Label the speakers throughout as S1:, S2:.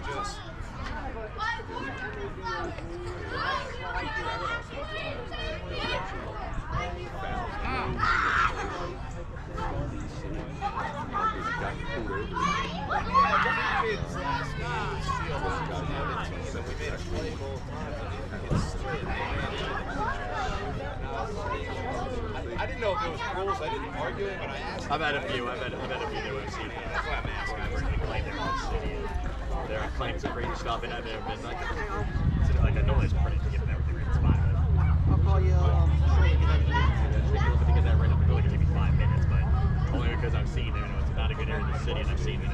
S1: just. I didn't know if it was rules. I didn't argue it, but I asked.
S2: I've had a few that we've seen. That's why I'm asking. I've heard they claim they're in the city. They're claiming some crazy stuff, and I've never been like, I normally it's pretty to get everything right. It's fine.
S3: I'll call you shortly to
S2: get that right up. I feel like it took me 5 minutes, but only because I've seen it. It's not a good area in the city, and I've seen it.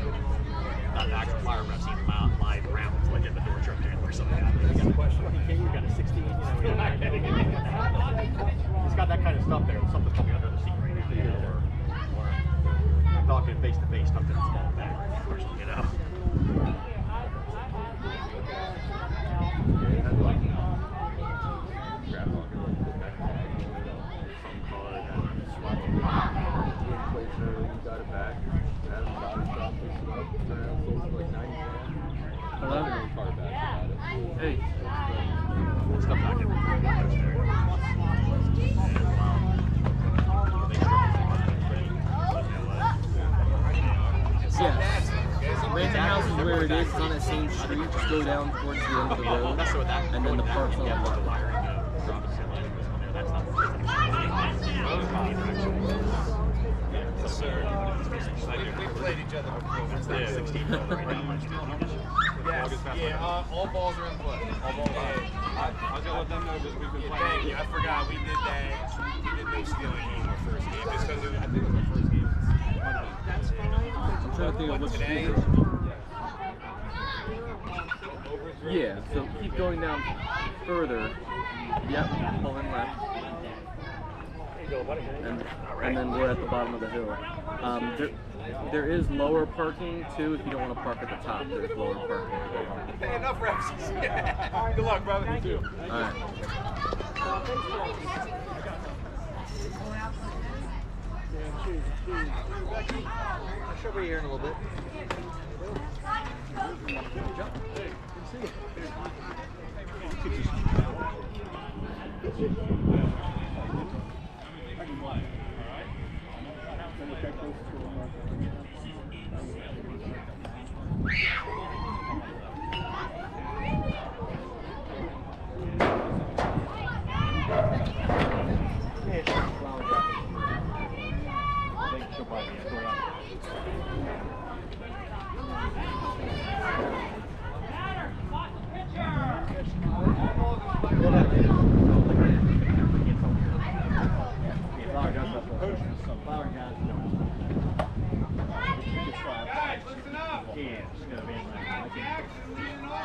S2: Not an actual fire, but I've seen live rounds like at the door truck or something like that. You got a question? You got a 16, you're not kidding. He's got that kind of stuff there. Something probably under the seat right now. Or I'm talking face to face, tucked in a small bag, you know.
S4: Hello? Hey.
S2: Stuff back in.
S4: Yeah. Ransom House is where it is. It's on that same street. Just go down towards the end of the road. And then the park's on the left.
S1: We played each other before.
S2: Yeah, 16.
S1: Yeah, all balls are in play. All balls are in play. I was going to let them know because we've been playing. Thank you. I forgot. We did that. We did no stealing game our first game. Just because I think it was our first game.
S4: I'm trying to think of what's
S1: today.
S4: Yeah, so keep going down further. Yep, pull in left. And then we're at the bottom of the hill. There is lower parking too if you don't want to park at the top. There's lower parking.
S1: Hey, enough reps. Good luck, brother. Thank you.
S4: All right.
S3: I should be here in a little bit.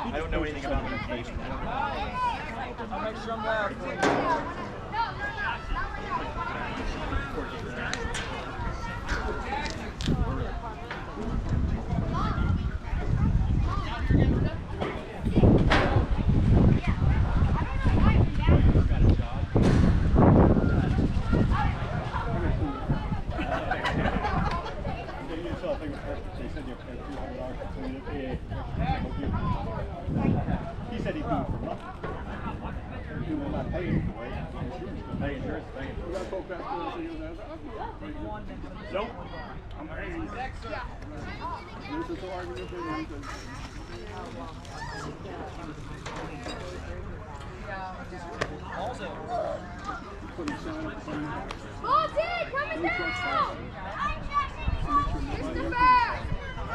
S2: I don't know anything about the station.
S3: I'll make sure I'm loud for you.
S5: He said he'd do it for nothing. He will not pay him for it. Pay insurance, pay him. You got to go back there and see you there. Nope. I'm paying. This is so argument for you.
S6: Bolton, coming down! Mr. Bear!
S2: I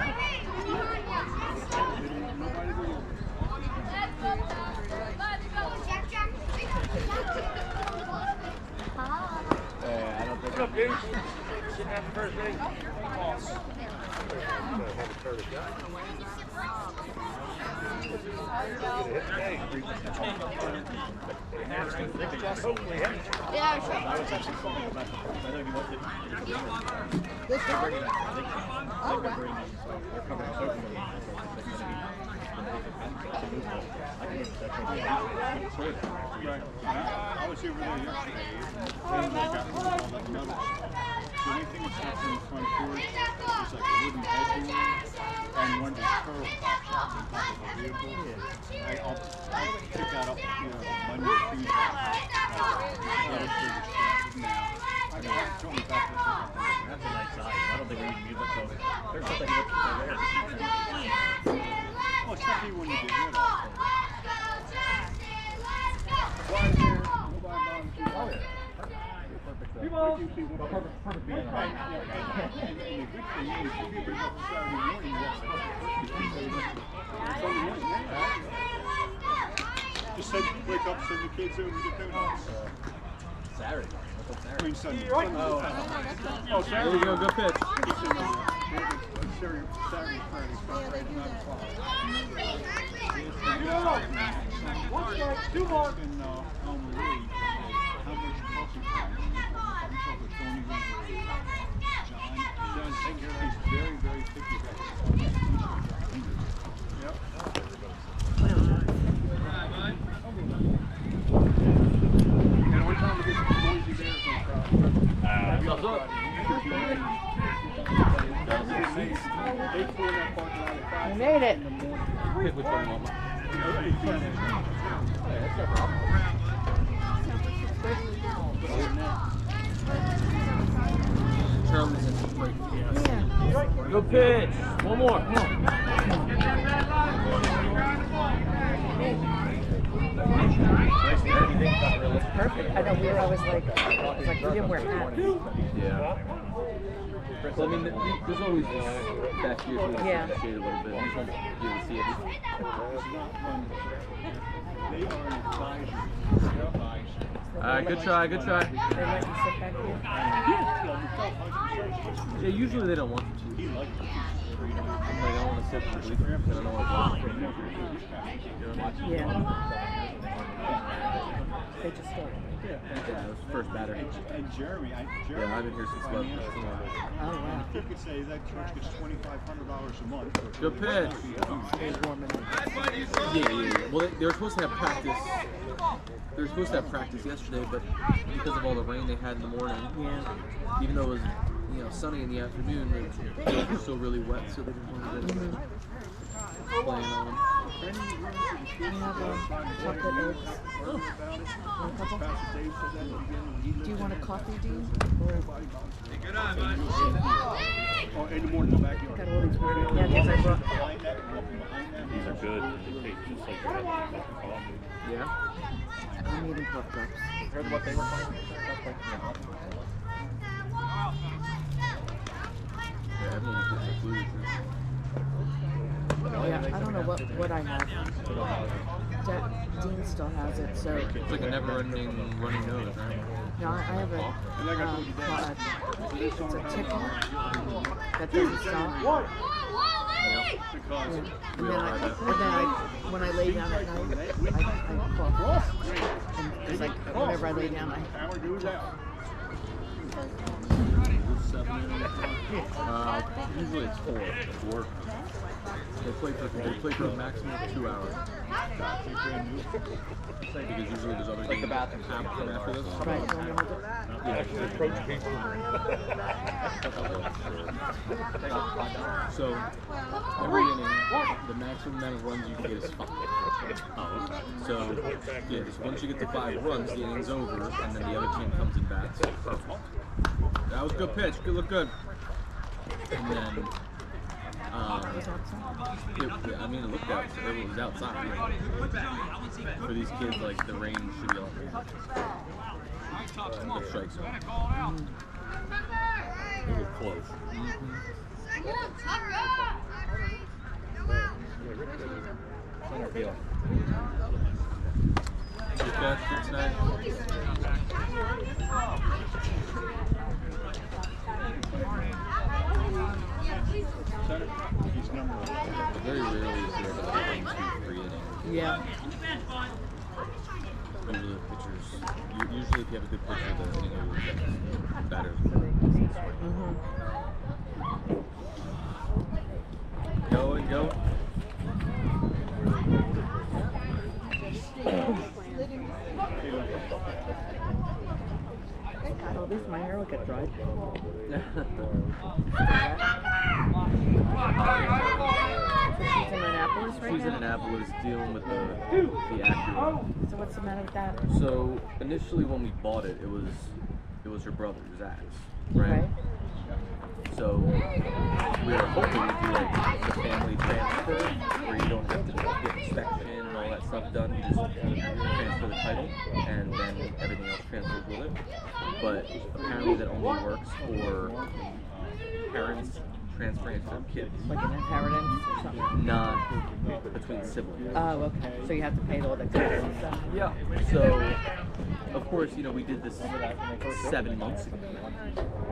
S2: don't think. What's up, dude? Shouldn't have the first base.
S6: Yeah, sure.
S5: I was over there yesterday. And I got all that metal. So anything that sits in the front porch is like a wooden headboard and one of these curl pops on top of vehicle. I'll pick that up, you know, Monday or Tuesday. I mean, it's only back to
S2: That's a nice size. I don't think we need music, so there's something that's there.
S5: well, especially when you get rid of it. Why is there nobody volunteer? Oh, yeah. Perfect. Right, yeah. And the good thing is, if you bring up Saturday morning, that's Sunday morning, just wake up, send the kids over to get donuts.
S2: Saturday.
S5: I mean Sunday.
S2: Oh,
S5: Saturday.
S4: There you go, good pitch.
S5: Saturday, Friday, Saturday, 9 o'clock. Two more. And Lee, how much coffee? John, take care of he's very, very picky. Yep. And one time we get some noisy bears on Friday.
S3: You made it.
S4: Pick which one you want. Charlie's in the break. Good pitch. One more. Come on.
S7: Perfect. I know we were always like, we didn't wear hats.
S4: Yeah. Well, I mean, there's always this back here to
S7: Yeah.
S4: shade a little bit. You can see it.
S5: They are an advisor.
S4: Good try.
S7: They let you sit back here.
S4: Yeah, usually they don't want you to. I'm like, I want to sit and sleep. I don't know what
S7: Yeah. They just started.
S4: Yeah, it was first batter.
S5: And Jeremy,
S4: Yeah, I've been here since 11:15.
S7: Oh, wow.
S5: you could say that church gets $2,500 a month.
S4: Good pitch.
S7: He's warming up.
S4: Yeah. Well, they were supposed to have practice. They were supposed to have practice yesterday, but because of all the rain they had in the morning,
S7: Yeah.
S4: even though it was sunny in the afternoon, the field was still really wet, so they didn't want to playing on them.
S7: We have chocolate eggs. Want a couple? Do you want a coffee, Dean? Or
S5: Oh, in the morning in the backyard.
S7: got all these weird? Yeah, these I brought.
S2: these are good. They taste just like red coffee.
S4: Yeah.
S7: I'm eating Puff Cups.
S2: Heard what they were calling?
S4: Yeah, everyone gets their food.
S7: Yeah, I don't know what I have. Dean still has it, so.
S4: It's like a never-ending running nose, right?
S7: No, I have a it's a tickle that doesn't stop.
S5: Because
S7: And then when I lay down at night, I cough. And it's like whenever I lay down,
S5: power goes out.
S4: Usually it's 4. They play for a maximum of 2 hours. Because usually there's other games after this.
S7: right.
S4: So every inning, the maximum amount of runs you can get is 5. So yeah, so once you get to 5 runs, the inning's over, and then the other team comes and bats. That was a good pitch. Good, look good. And then, it looked out. It was outside. For these kids, like the rain should be all good strike zone.
S2: It was close.
S4: Good catch for tonight.
S5: He's number 1.
S4: Very rarely is there a 1-2-3 inning.
S7: Yeah.
S4: Usually the pitchers, usually if you have a good pitcher, the inning always gets better. Go and go.
S7: Oh, at least my hair will get dried. She's in Annapolis right
S4: She's in
S7: now?
S4: Annapolis dealing with the Acura.
S7: So what's the matter with that?
S4: So initially when we bought it, it was her brother, Zach's, right? So we were hoping to do like the family transfer where you don't have to get inspection and all that stuff done. You just transfer the title and then everything else transfers with it. But apparently that only works for parents transferring it to their kids,
S7: Like an inheritance or something?
S4: not between siblings.
S7: Oh, okay. So you have to pay all the taxes and stuff?
S4: Yeah. So, of course, you know, we did this 7 months ago.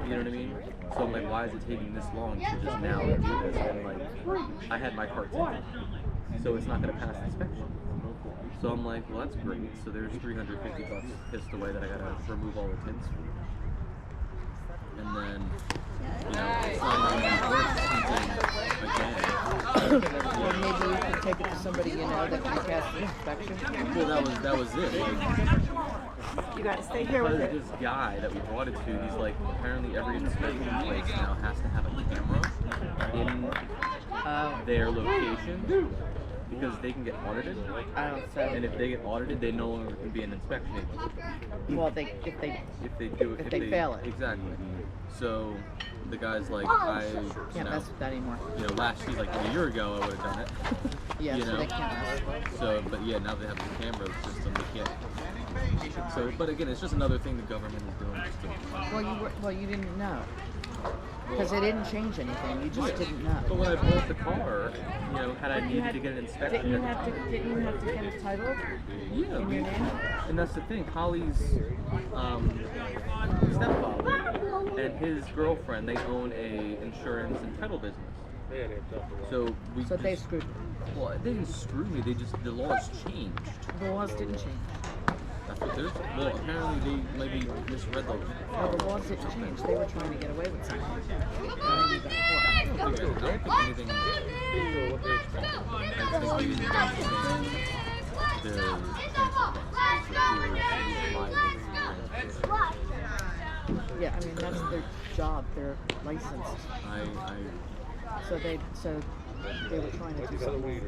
S4: You know what I mean? So I'm like, why is it taking this long to just now do this? And like, I had my car tinted, so it's not going to pass inspection. So I'm like, well, that's great. So there's $350 pissed away that I got to remove all the tints for. And then, you know, it's not going to be worth tinting again.
S7: Or maybe you could take it to somebody you know that can pass the inspection.
S4: Well, that was it. Like,
S7: You gotta stay here with
S4: But
S7: it.
S4: this guy that we brought it to, he's like, apparently every inspection place now has to have a camera in their location because they can get audited.
S7: So,
S4: And if they get audited, they no longer can be an inspection agent.
S7: well, if they
S4: If
S7: they fail it.
S4: Exactly. So the guy's like, I, you
S7: can't
S4: know,
S7: mess with that anymore.
S4: last year, like a year ago, I would have done it.
S7: Yeah,
S4: you
S7: so
S4: know.
S7: they can't mess with it.
S4: So, but yeah, now they have the camera system, they can't. So, but again, it's just another thing the government is doing. Just to,
S7: Well, you didn't know. Because they didn't change anything. You just didn't
S4: But
S7: know.
S4: when I bought the car, you know, had I needed to get an inspection,
S7: Didn't you have to get it titled?
S4: yeah,
S7: in your name?
S4: and that's the thing. Holly's stepfather and his girlfriend, they own a insurance and title business. So we.
S7: So they screwed.
S4: Well, they didn't screw me. They just the laws changed.
S7: The laws didn't change.
S4: That's what they're. Well, apparently they maybe misread the.
S7: No, the laws didn't change. They were trying to get away with something. And then you got caught.
S4: I don't think anything. I just think we didn't understand the
S7: Yeah, I mean that's their job. They're licensed. So they were trying to do something.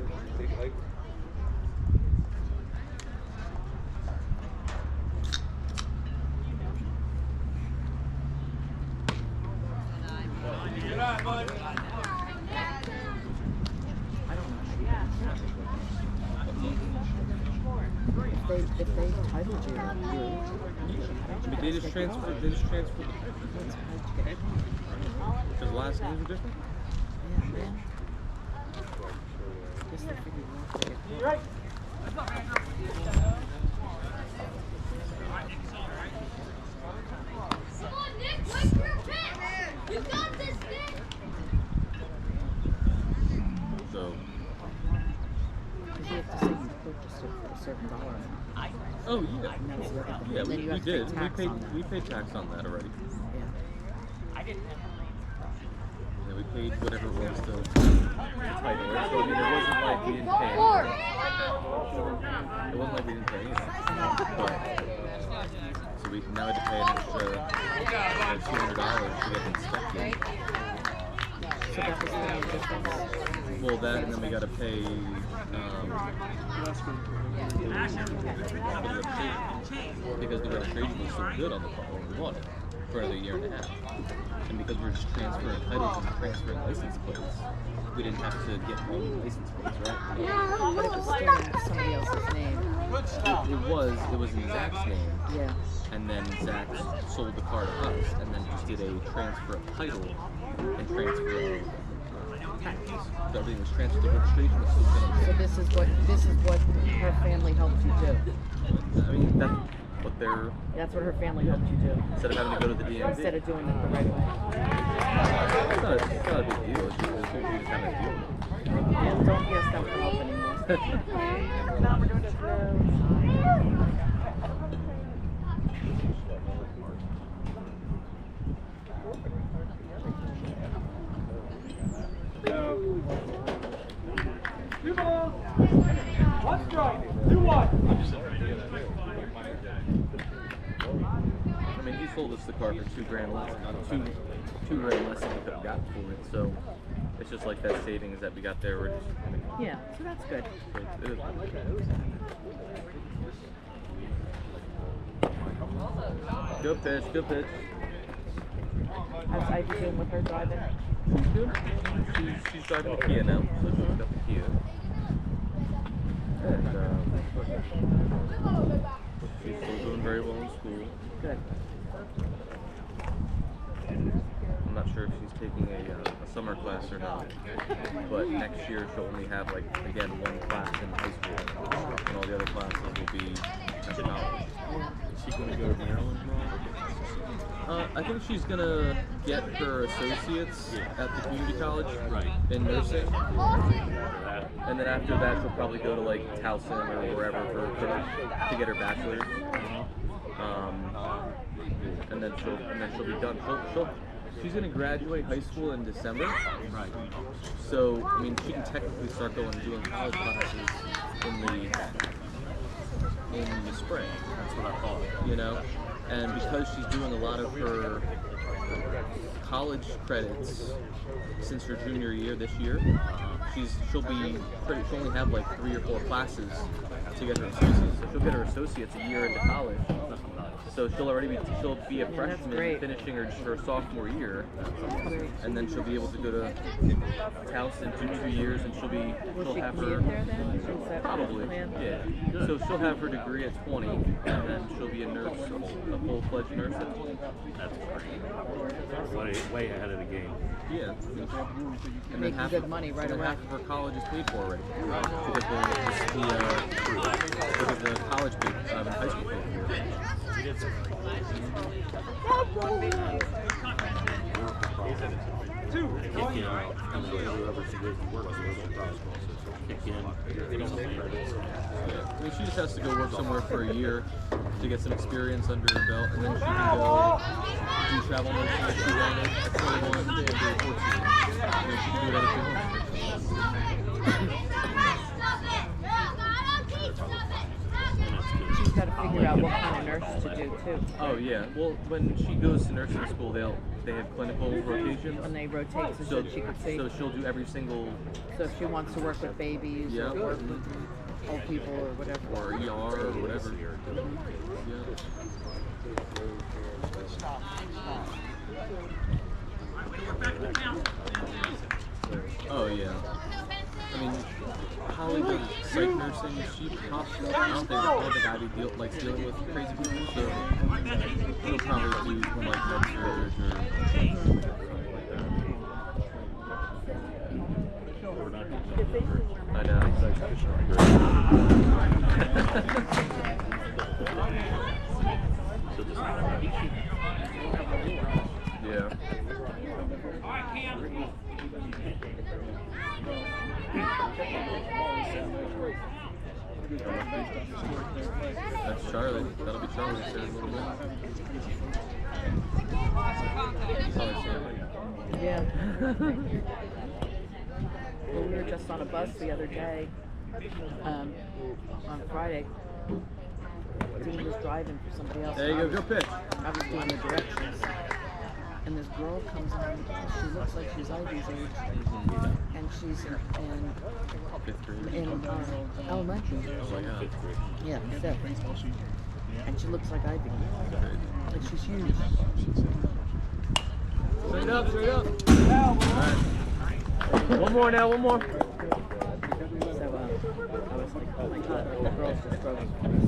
S7: If they titled you,
S4: They just transferred the because last names are different.
S7: Yeah. Guess they figured it out.
S6: Come on, Nick, wait for your pitch. You got this, Nick.
S4: So.
S7: Because you have to say you purchased it for a certain dollar amount.
S4: Oh yeah.
S7: And that's what happened.
S4: Yeah,
S7: And then you
S4: we
S7: have to pay
S4: did.
S7: tax on that.
S4: We paid tax on that already.
S7: Yeah.
S4: Yeah, we paid whatever it was to title it. So I mean, it wasn't like we didn't pay anything. It wasn't like we didn't pay anything. But so we now had to pay an extra $200 to get inspected.
S7: So that was the main difference.
S4: Well, that and then we got to pay because the registration was so good on the car when we bought it for another year and a half. And because we were just transferring titles and transferring license plates, we didn't have to get all the license plates, right?
S7: But it was still in somebody else's name.
S4: It was in Zach's name.
S7: Yeah.
S4: And then Zach sold the car to us and then just did a transfer of title and transfer of tax. So everything was transferred, the registration was still
S7: So
S4: good.
S7: this is what her family helped you do.
S4: I mean, that's what they're,
S7: That's what her family helped you do.
S4: instead of having to go to the DMV.
S7: Instead of doing it the right way.
S4: It's not a big deal. It's just we just have to deal with it.
S7: And don't ask them for help anymore. Now we're doing this.
S5: Two balls. One strike. 2-1.
S4: I mean, he sold us the car for $2 grand less, $2 grand less than we could have gotten for it. So It's just like that savings that we got there. We're just
S7: Yeah, so that's good.
S4: Good pitch, good pitch.
S7: How's Ivy doing with her driving?
S4: She's good. She's driving a Kia now, so she's got the Kia. And she's still doing very well in school.
S7: Good.
S4: I'm not sure if she's taking a summer class or not, but next year she'll only have, like, again, one class in high school, and all the other classes will be at college.
S2: Is she going to go to Maryland?
S4: I think she's gonna get her associates at the community college in nursing, and then after that she'll probably go to like Towson or wherever to get her bachelor's, and then she'll be done. She's gonna graduate high school in December,
S2: Right.
S4: so I mean she can technically start doing college classes in the spring.
S2: That's what I thought.
S4: You know. And because she's doing a lot of her college credits since her junior year this year, she'll only have like 3 or 4 classes to get her associates. So she'll get her associates a year into college. So she'll be a freshman finishing her sophomore year, and then she'll be able to go to Towson in 2 years, and she'll have her
S7: there then?
S4: probably So she'll have her degree at 20, and then she'll be a nurse, a full-fledged nurse at 20.
S2: That's great. Way ahead of the game.
S4: Yeah. And
S7: Making good money right away.
S4: Half of her college is paid for already. Because the college paid, high school paid for it. I mean, she just has to go work somewhere for a year to get some experience under her belt, and then she can go do travel nursing if she wanted at 21 or 14. And then she can do it at 21.
S7: She's got to figure out what kind of nurse to do too.
S4: Oh yeah. Well, when she goes to nursing school, they have clinical rotations.
S7: When they rotate, so she can see.
S4: So she'll do every single.
S7: So if she wants to work with babies or work with old people or whatever.
S4: Or ER or whatever. Oh yeah. I mean, Hollywood psych nursing, she pops up. I don't think Ivy likes dealing with crazy people, so she'll probably do some like med surge or I know. Yeah. That's Charlie. That'll be Charlie here in a little bit.
S7: Yeah. Well, we were just on a bus the other day, on Friday. Dean was driving for somebody else.
S4: There you go, good pitch.
S7: I was doing the directions. And this girl comes on, she looks like she's Ivy's age, and she's in elementary.
S4: Oh my God.
S7: Yeah, fifth. And she looks like Ivy. Like she's huge.
S4: Straight up, straight up. All right. One more now, one more.
S7: So I was like, oh my God, the girls just drove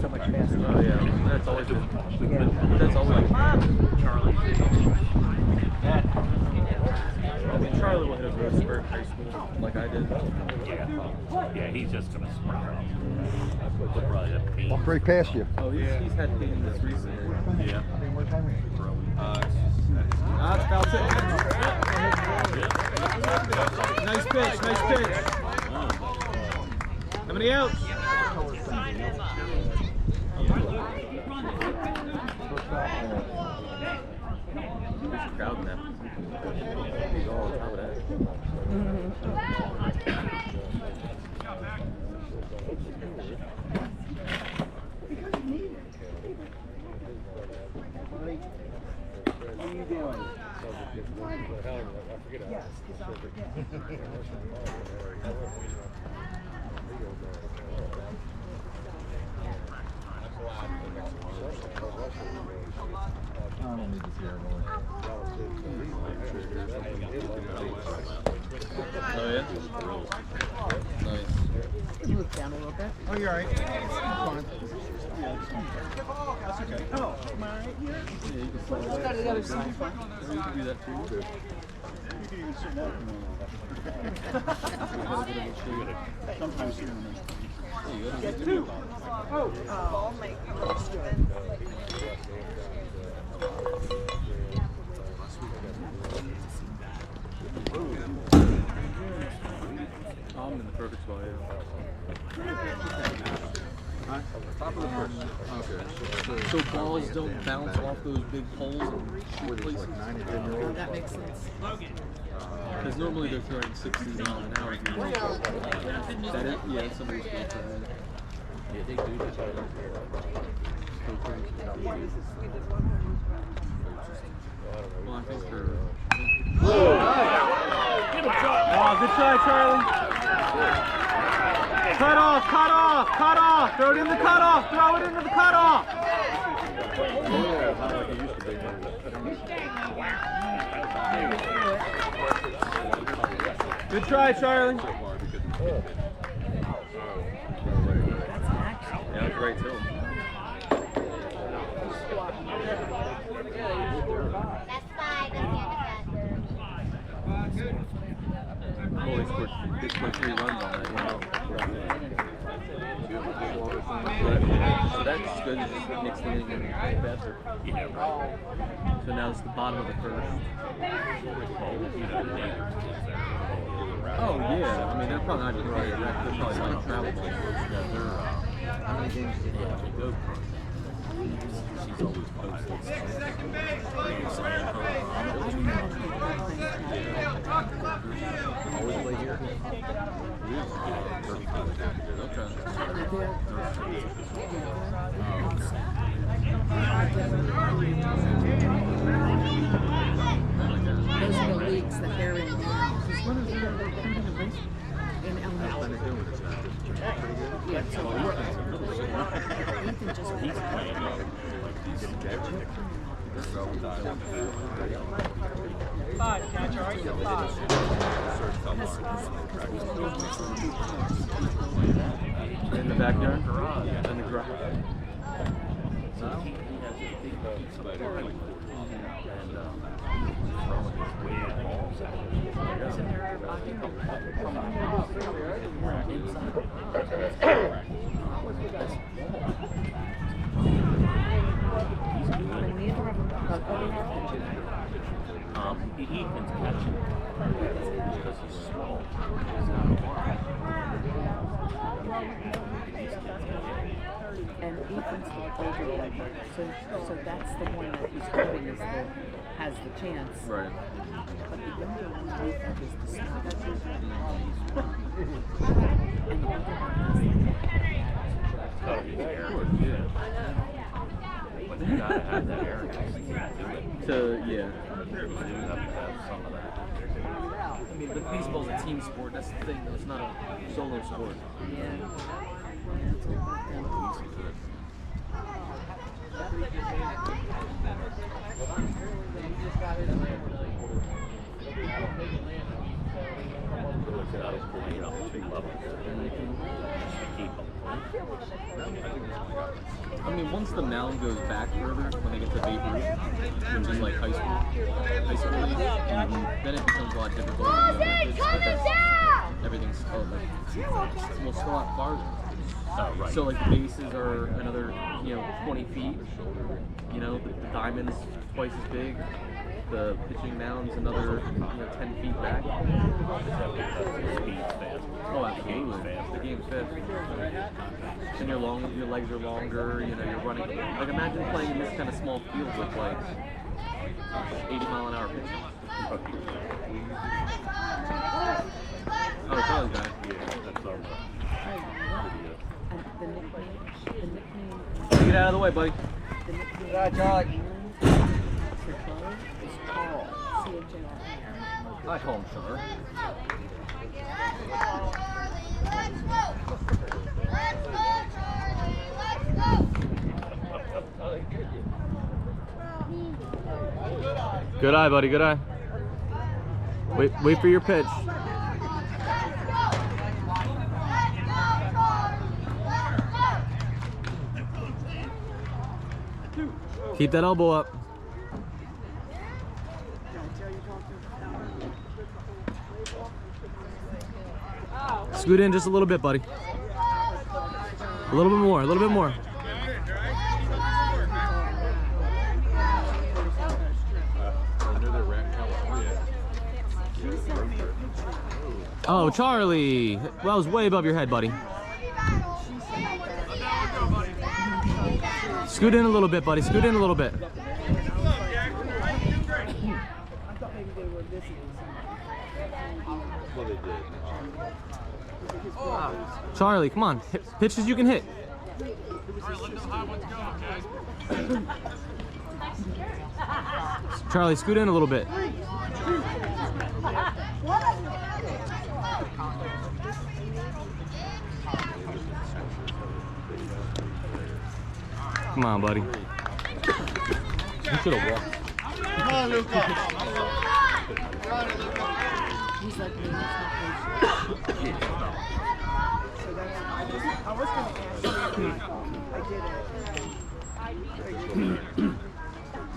S7: so much faster.
S4: Oh yeah, that's always good.
S7: Yeah.
S4: That's always
S2: Charlie.
S4: I mean, Charlie will hit a growth spurt in high school, like I did.
S2: Yeah, he's just going to sprout up. He'll probably have pain.
S3: Walk right past you.
S4: Oh, he's had pain this recently.
S2: Yeah.
S4: That's foul tip. Nice pitch, nice pitch. How many outs? He's crowding that. He's all on top of that.
S3: What are you doing? I don't need to see her more.
S4: Oh yeah? Nice.
S7: Move down a little bit.
S5: Oh, you're right.
S7: Fine.
S5: That's okay. Oh, am I right here?
S4: Yeah, you can slide
S7: Go to the other side.
S4: You can do that too.
S5: You can even sit down. Sometimes you
S4: Get two.
S7: Ball make looks good.
S4: I'm in the perfect spot, yeah.
S3: Top of the first. Okay.
S4: So balls don't bounce off those big poles and shoot places.
S7: That makes sense.
S4: Because normally they're throwing 60 miles an hour. That is, yeah, somebody's going for that. Yeah, they do that. Well, I think for...
S5: Oh, good try, Charlie. Cut off, cut off, cut off. Throw it in the cut off. Throw it into the cut off. Good try, Charlie.
S4: Yeah, that's great too.
S6: That's fine. That's
S4: Oh, they scored 3 runs on that, you know. So that's good. It just makes the inning better. So now it's the bottom of the first. Oh yeah, I mean they're probably not just right. They're probably not travelable. How many games did they go? She's always posted. Always play here.
S7: Those are the leagues that they're in. Because one of them are recruiting a race in elementary. Yeah, so Ethan just he's playing.
S5: Five, catch, all right?
S4: In the backyard? In the garage.
S2: Ethan's catching because he's small. He's not a arm.
S7: And Ethan's the older one, so that's the one that he's hoping is has the chance.
S4: Right.
S7: But the younger one, Ethan, is the smartest. And the other one has
S2: Gotta be there.
S4: Of course, yeah.
S2: But you gotta have that arrogance to do it.
S4: So, yeah.
S2: You do have to have some of that.
S4: I mean, but baseball's a team sport. That's the thing, though. It's not a solo sport.
S7: Yeah. It's all about them.
S4: I mean, once the mound goes back further, when they get to Babe Ruth, which is like high school league, then it becomes a lot difficult to do because everything's still like, well, still a lot farther.
S2: Oh, right.
S4: So like the bases are another, 20 feet. You know, the diamond's twice as big. The pitching mound's another, 10 feet back.
S2: Speed's fast.
S4: Oh, absolutely. The game's fast. And your legs are longer. You're running. Like imagine playing in this kind of small field with like 80-mile-an-hour pitching. Oh, Charlie's guy.
S2: Yeah, that's our
S7: And the nickname.
S4: Get out of the way, buddy.
S7: The nickname.
S5: Good eye, Charlie.
S7: For Charlie is Carl.
S4: I call him Sugar.
S8: Good eye, buddy. Good eye. Wait for your pitch. Keep that elbow up. Scoot in just a little bit, buddy. A little bit more, a little bit more. Oh, Charlie. That was way above your head, buddy. Scoot in a little bit, buddy. Scoot in a little bit. Charlie, come on. Hit pitches you can hit. Charlie, scoot in a little bit. Come on, buddy. You should have walked.
S5: Come on, Luca.
S7: He's like me.
S9: I was going to ask you. I did it.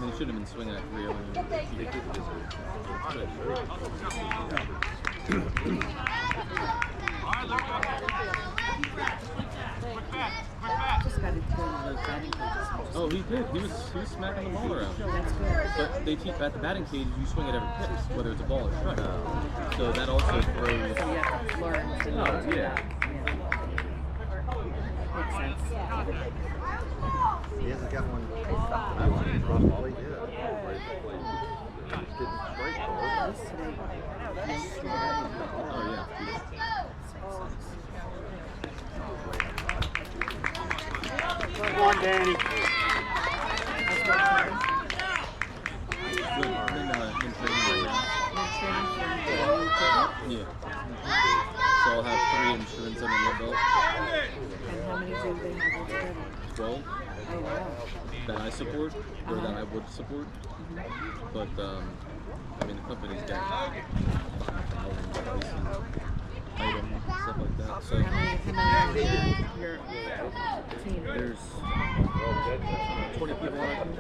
S4: They should have been swinging at 3-0.
S7: Just got to go to those batting cages.
S4: Oh, he did. He was smacking the ball around.
S7: That's good.
S4: But they teach at the batting cage, you swing at every pitch, whether it's a ball or strike. So that also throws.
S7: So you have to learn.
S4: Oh, yeah.
S7: Makes sense.
S3: He hasn't got one. All he did. He's getting straight balls.
S4: Oh, yeah.
S5: Come on, Danny.
S4: Good. In training right now. Yeah. So I'll have 3 insurance under my belt.
S7: And how many do they have altogether?
S4: 12
S7: Oh, wow.
S4: that I support, or that I would support. But, I mean, the company's got 5,000 license items and stuff like that. So
S7: How many your team?
S4: there's 20 people on it.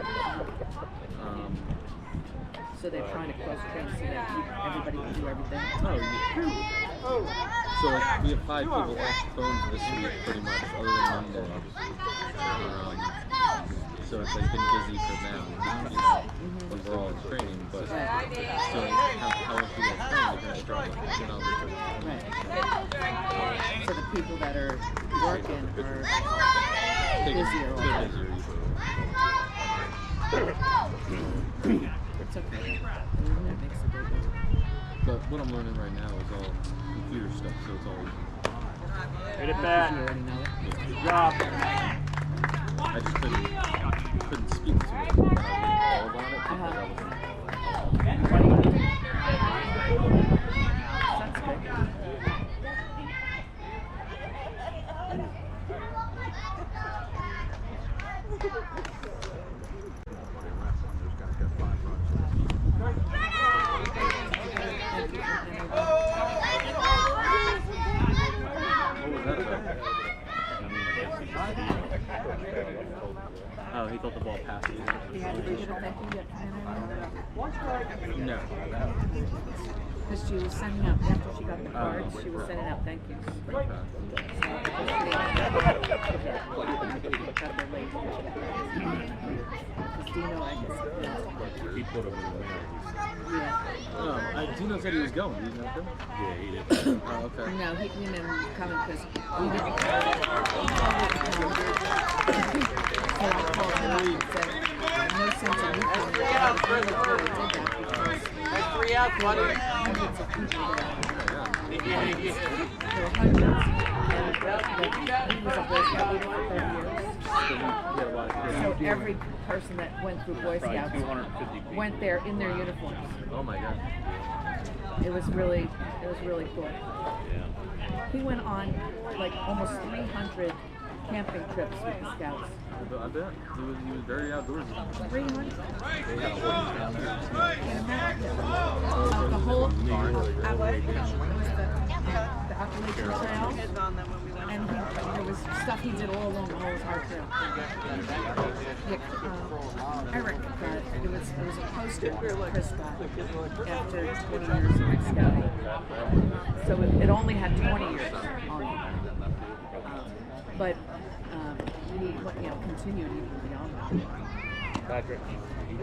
S7: So they're trying to cross-train so that everybody can do everything?
S4: Oh, yeah. So we have 5 people off the phones this week, pretty much, other than Monday. So it's like been busy for now, you know, when we're all in training. But so how else do you guys train? You're gonna drop like 10 hours.
S7: Right. So the people that are working are busier all
S4: They're
S7: day.
S4: busier usually.
S7: It's okay. That makes a difference.
S4: But what I'm learning right now is all computer stuff, so it's all easy.
S5: Hit it
S7: You
S5: back.
S7: already know it.
S5: Good job.
S4: I just couldn't speak to it when I was all about it.
S7: That's good.
S3: This guy's got 5 runs.
S4: What was that about? Oh, he thought the ball passed you.
S7: You had to do the thank you yet,
S4: No.
S7: because she was sending out, after she got the cards, she was sending out thank yous. Got their late. Because Dino, I guess,
S2: He put him in the mail.
S7: yeah.
S4: Dino said he was going. Did he not go?
S2: Yeah, he did.
S4: Oh, okay.
S7: No, he didn't come because we didn't. So I called him up and said, no sense in you coming. I really did that because
S9: That's 3 outs, buddy.
S7: hundreds of people there.
S4: Yeah.
S7: There were hundreds. And he was a Boy Scout leader for 30 years. So every person that went through Boy Scouts went there in their uniforms.
S4: Oh my God.
S7: It was really cool. He went on like almost 300 camping trips with the Scouts.
S4: I bet. He was very outdoorsy.
S7: 300. The whole the Appalachian Trail, and there was stuff he did all along the whole hard trail. Eric got it. It was a poster Chris got after 20 years of scouting. So it only had 20 years on it. But he continued even beyond that.
S5: Patrick.
S7: And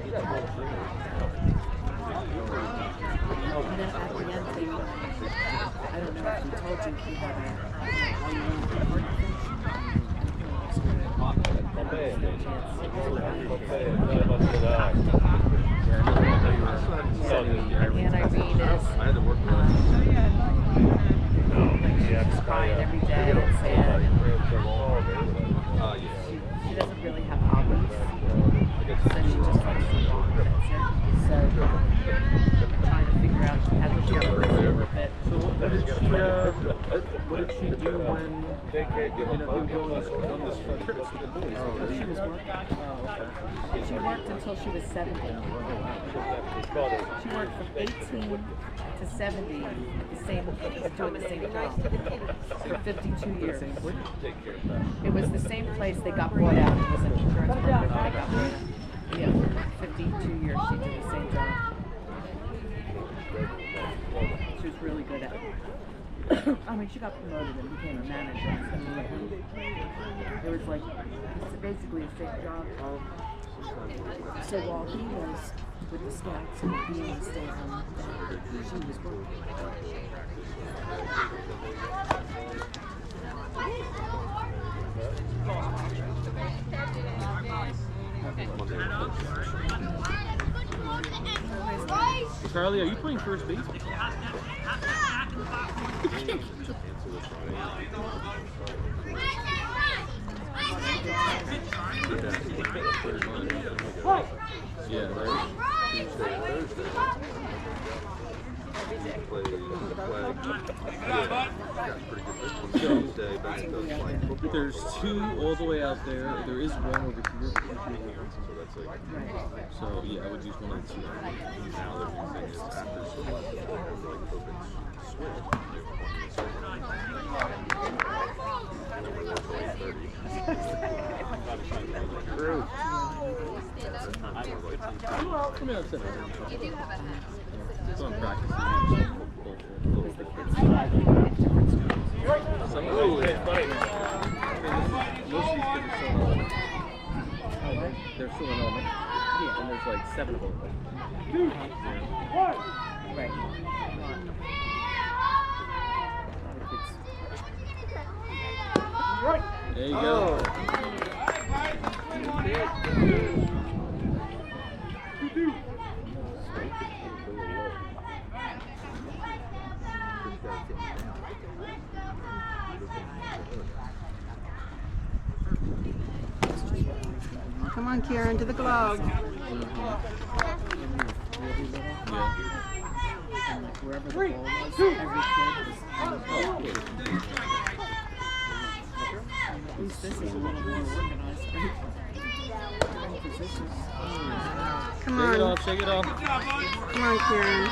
S7: then at the end, they, I don't know if he told you, he had a and Irene is she's crying every day and sad. She doesn't really have hobbies. So she just likes to walk, that's it. So trying to figure out how to get her a bit.
S4: So what did she do when you were going on this trip?
S7: She was working. She worked until she was 70. She worked from 18 to 70 at the same, doing the same job for 52 years. It was the same place they got bought out. It was an insurance company that they got bought out. Yeah, 52 years she did the same job. She was really good at it. I mean, she got promoted and became a manager and stuff like that. It was like, it's basically a fake job. So while he was with the Scouts and being a stay-at-home dad, she was working.
S4: Charlie, are you playing first base? Yeah, right. There's two all the way out there. There is one over here. So yeah, I would use one of the two.
S3: True.
S4: Come here, sit down.
S6: You do have a hat.
S4: Go and practice. Some of those, most of these kids are still in elementary. They're still in elementary. Yeah, and there's like 7 of them.
S7: Right.
S4: There you go.
S9: Come on, Kieran, to the glove.
S7: And like wherever the ball was, every kid was at least this is a little more organized, right? Positions.
S9: Come
S4: Shake it
S9: on.
S4: off, shake it off.
S9: Come on, Kieran.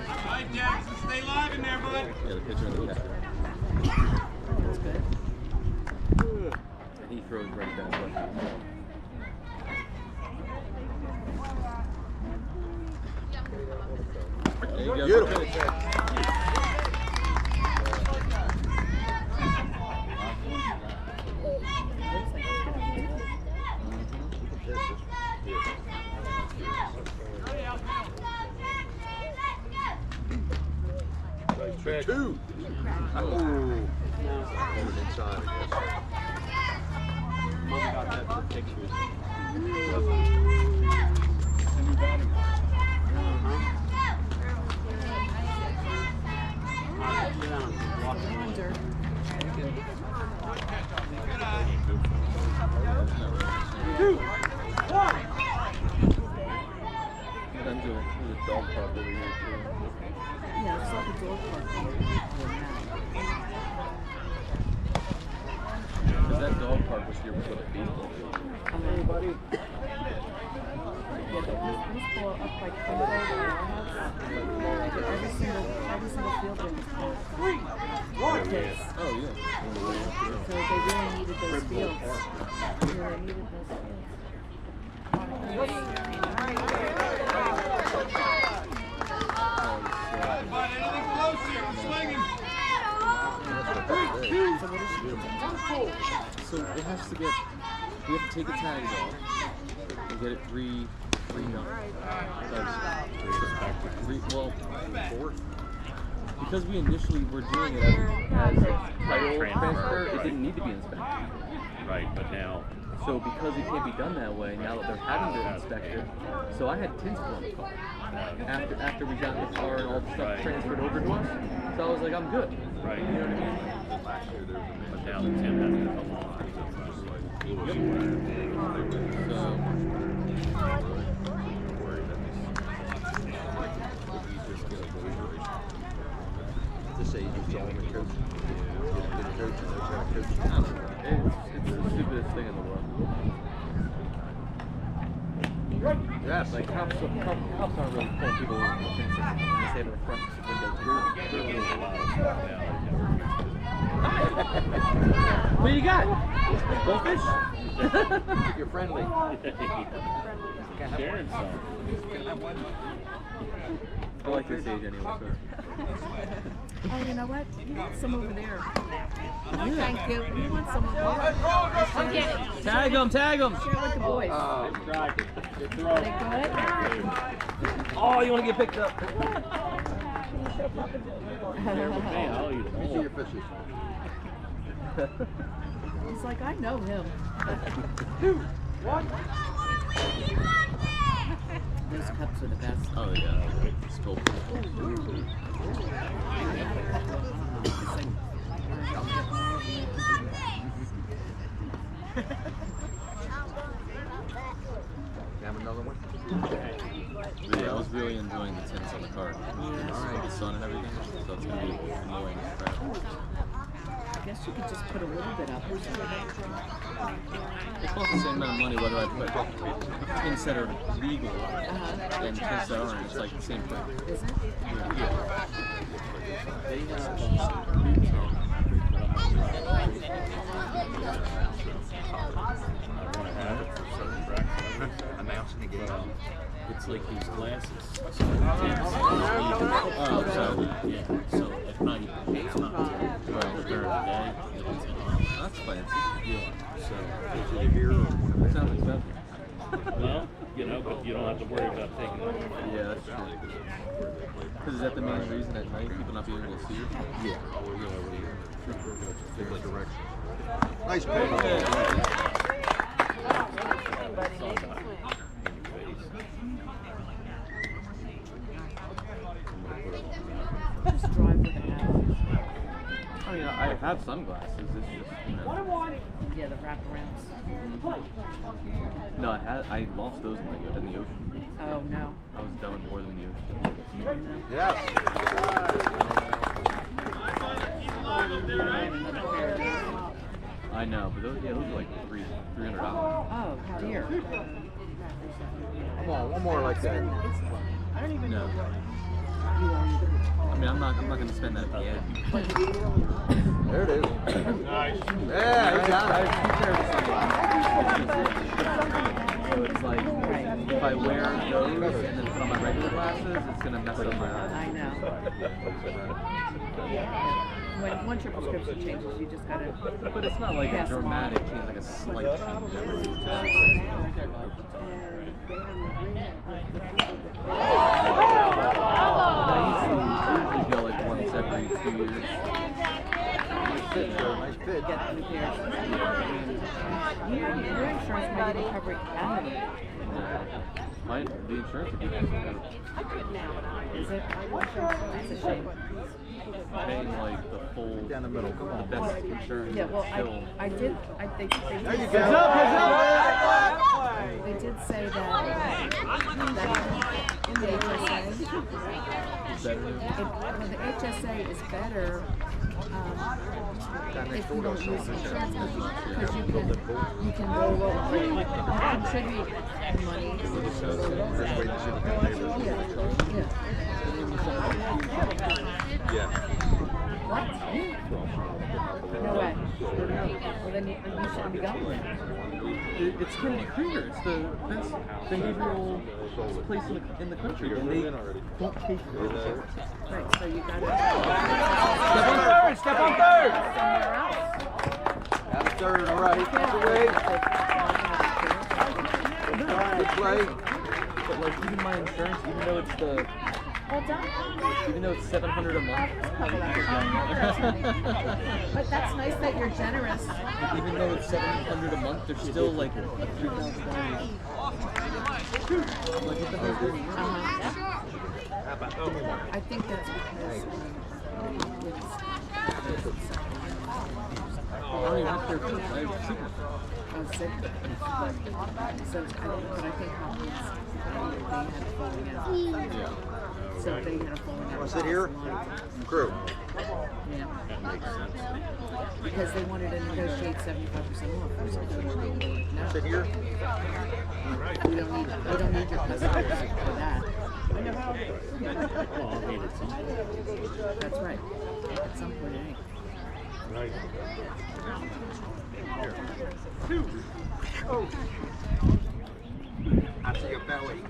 S1: Alright, Jackson, stay live in there, bud.
S4: Yeah, the pitcher and the catcher.
S7: That's good.
S4: And he throws right down. There you go.
S3: Beautiful. Two. Oh. Inside, I guess.
S2: Got that for pictures.
S3: dog park over here too.
S7: Yeah, it's like a dog park.
S4: Because that dog park was here before the baseball field.
S7: Hey, buddy. Yeah, but this ball up like from the every single field there was kids.
S4: Oh, yeah.
S7: So they really needed those fields. Yeah, they needed those fields.
S1: Anything close here, we're swinging.
S4: So it has to get, we have to take the tags off and get it well, because we initially were doing it as a title transfer, it didn't need to be inspected.
S2: Right, but now.
S4: So because it can't be done that way, now that they're having to inspect it, so I had tints put on the car. After we got the car and all the stuff transferred over to us, so I was like, I'm good.
S2: Right.
S4: You know what I mean?
S2: But now the tint has to come off.
S3: Just say you just don't want to coach. Get a coach and they're trying to coach you.
S4: It's the stupidest thing in the world.
S3: Yes.
S4: Like cops aren't really pulling people over the fence unless they have a front window. What do you got? Goldfish?
S3: You're friendly.
S2: Sharon some.
S4: I like this age anyway. So.
S7: Oh, you know what? You want some over there. No, thank you. We want some over there. Okay.
S8: Tag him, tag him.
S7: Share with the boys.
S2: Good try. Good throw.
S7: Are they good?
S8: Oh, you want to get picked up?
S2: Man, I'll eat them
S3: You see
S2: all.
S3: your fishes.
S7: He's like, I know him. Those cups are the best.
S4: Oh yeah. Spill.
S3: Have another one?
S4: But yeah, I was really enjoying the tints on the car. Alright, the sun and everything. So it's gonna be annoying as crap.
S7: I guess you could just put a little bit up.
S4: It costs the same amount of money whether I put tints that are legal and tints that aren't. It's like the same thing.
S7: Is it?
S4: Yeah.
S2: They have
S3: Announcing the game.
S2: it's like these glasses.
S4: So
S2: Yeah. So at night, it's not during the day. It's
S4: that's fancy.
S2: yeah. So
S4: Sounds expensive.
S2: well, you know, but you don't have to worry about taking it.
S4: Yeah, that's true. Because is that the main reason at night people not being able to see you?
S3: Yeah. Different direction. Nice pick.
S7: Just drive with a hat.
S4: I mean, I have sunglasses. It's just, you know.
S7: Yeah, the wraparounds.
S4: No, I lost those in the ocean.
S7: Oh, no.
S4: I was done with more than the ocean.
S3: Yes.
S7: Another pair.
S4: I know, but those are like $300.
S7: Oh, dear.
S3: Come on, one more like that.
S4: No. I mean, I'm not gonna spend that at the end.
S3: There it is.
S1: Nice.
S3: Yeah, you got it.
S4: So it's like, if I wear those and then put on my regular glasses, it's gonna mess up my eyes.
S7: I know. Once your prescription changes, you just gotta.
S4: But it's not like a
S7: Yes.
S4: dramatic change, like a slight change. I usually go like once every 2 years.
S3: Nice fit, sir. Nice fit.
S7: Get new pairs. Your insurance might even cover it annually.
S4: The insurance would be
S7: Is it? That's a shame.
S4: paying like the full,
S3: Down the middle. Come
S4: the
S3: on.
S4: best insurance.
S7: Yeah, well,
S4: still.
S7: they did say that in the HSA,
S4: Better.
S7: Well, the HSA is better if you don't use insurance because you can roll over, you contribute money.
S3: Yeah.
S7: What? No way. Well, then you shouldn't be going.
S4: It's Kennedy Krieger. It's the best behavioral place in the country, and they don't pay for it.
S7: Right, so you gotta
S4: Step on third!
S7: somewhere else.
S3: Out of third, all right. That's away. Good play.
S4: But like even my insurance, even though it's $700 a month,
S7: But that's nice that you're generous.
S4: even though it's $700 a month, there's still like a $3,000. Like what the hell's going on?
S7: I think that's because
S4: I don't even have to I have signal.
S7: sick. So, but I think companies, they had a falling out.
S4: Yeah.
S7: So they had a falling out.
S3: Want to sit here? Crew.
S7: Yeah. Because they wanted to negotiate 75% off or something. No.
S3: Sit here.
S7: We don't need your customers for that.
S2: Well, I mean, it's something.
S7: That's right. At some point, it ain't.
S5: Right.
S3: I see your belly.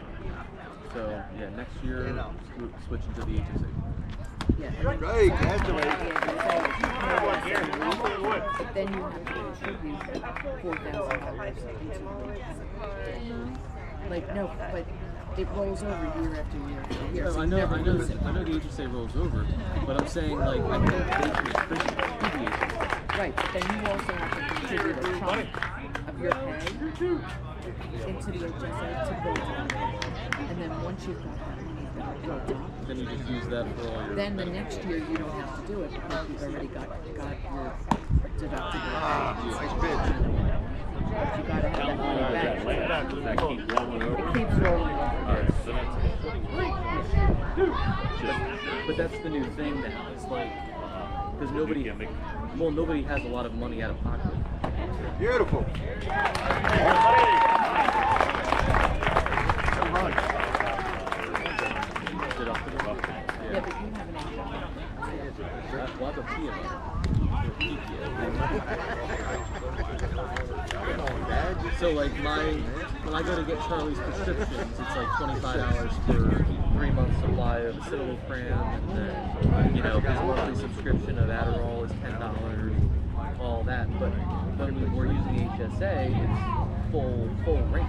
S4: So yeah, next year switching to the HSA.
S7: Yeah.
S3: Great, that's the way.
S7: But then you have to contribute $4,000 into the like no, but it rolls over year after year after year.
S4: No,
S7: So
S4: I
S7: you
S4: know
S7: never lose it.
S4: the HSA rolls over, but I'm saying like I think they should contribute to the HSA.
S7: Right. Then you also have to contribute a chunk of your pay into the HSA to build it up. And then once you've got that money built up,
S4: Then you just use that for all your.
S7: then the next year you don't have to do it because you've already got your deductible.
S3: Nice pitch.
S7: But you gotta have that money back.
S2: That keeps rolling over.
S7: It keeps rolling over.
S4: But that's the new thing now. It's like because nobody has a lot of money out of pocket.
S3: Beautiful.
S4: Deductible.
S7: Yeah, but you have an
S4: We'll have a P in it. So like when I go to get Charlie's prescriptions, it's like $25 for 3 months supply of citalopram, and then his monthly subscription of Adderall is $10, all that. But when we're using HSA, it's full rate.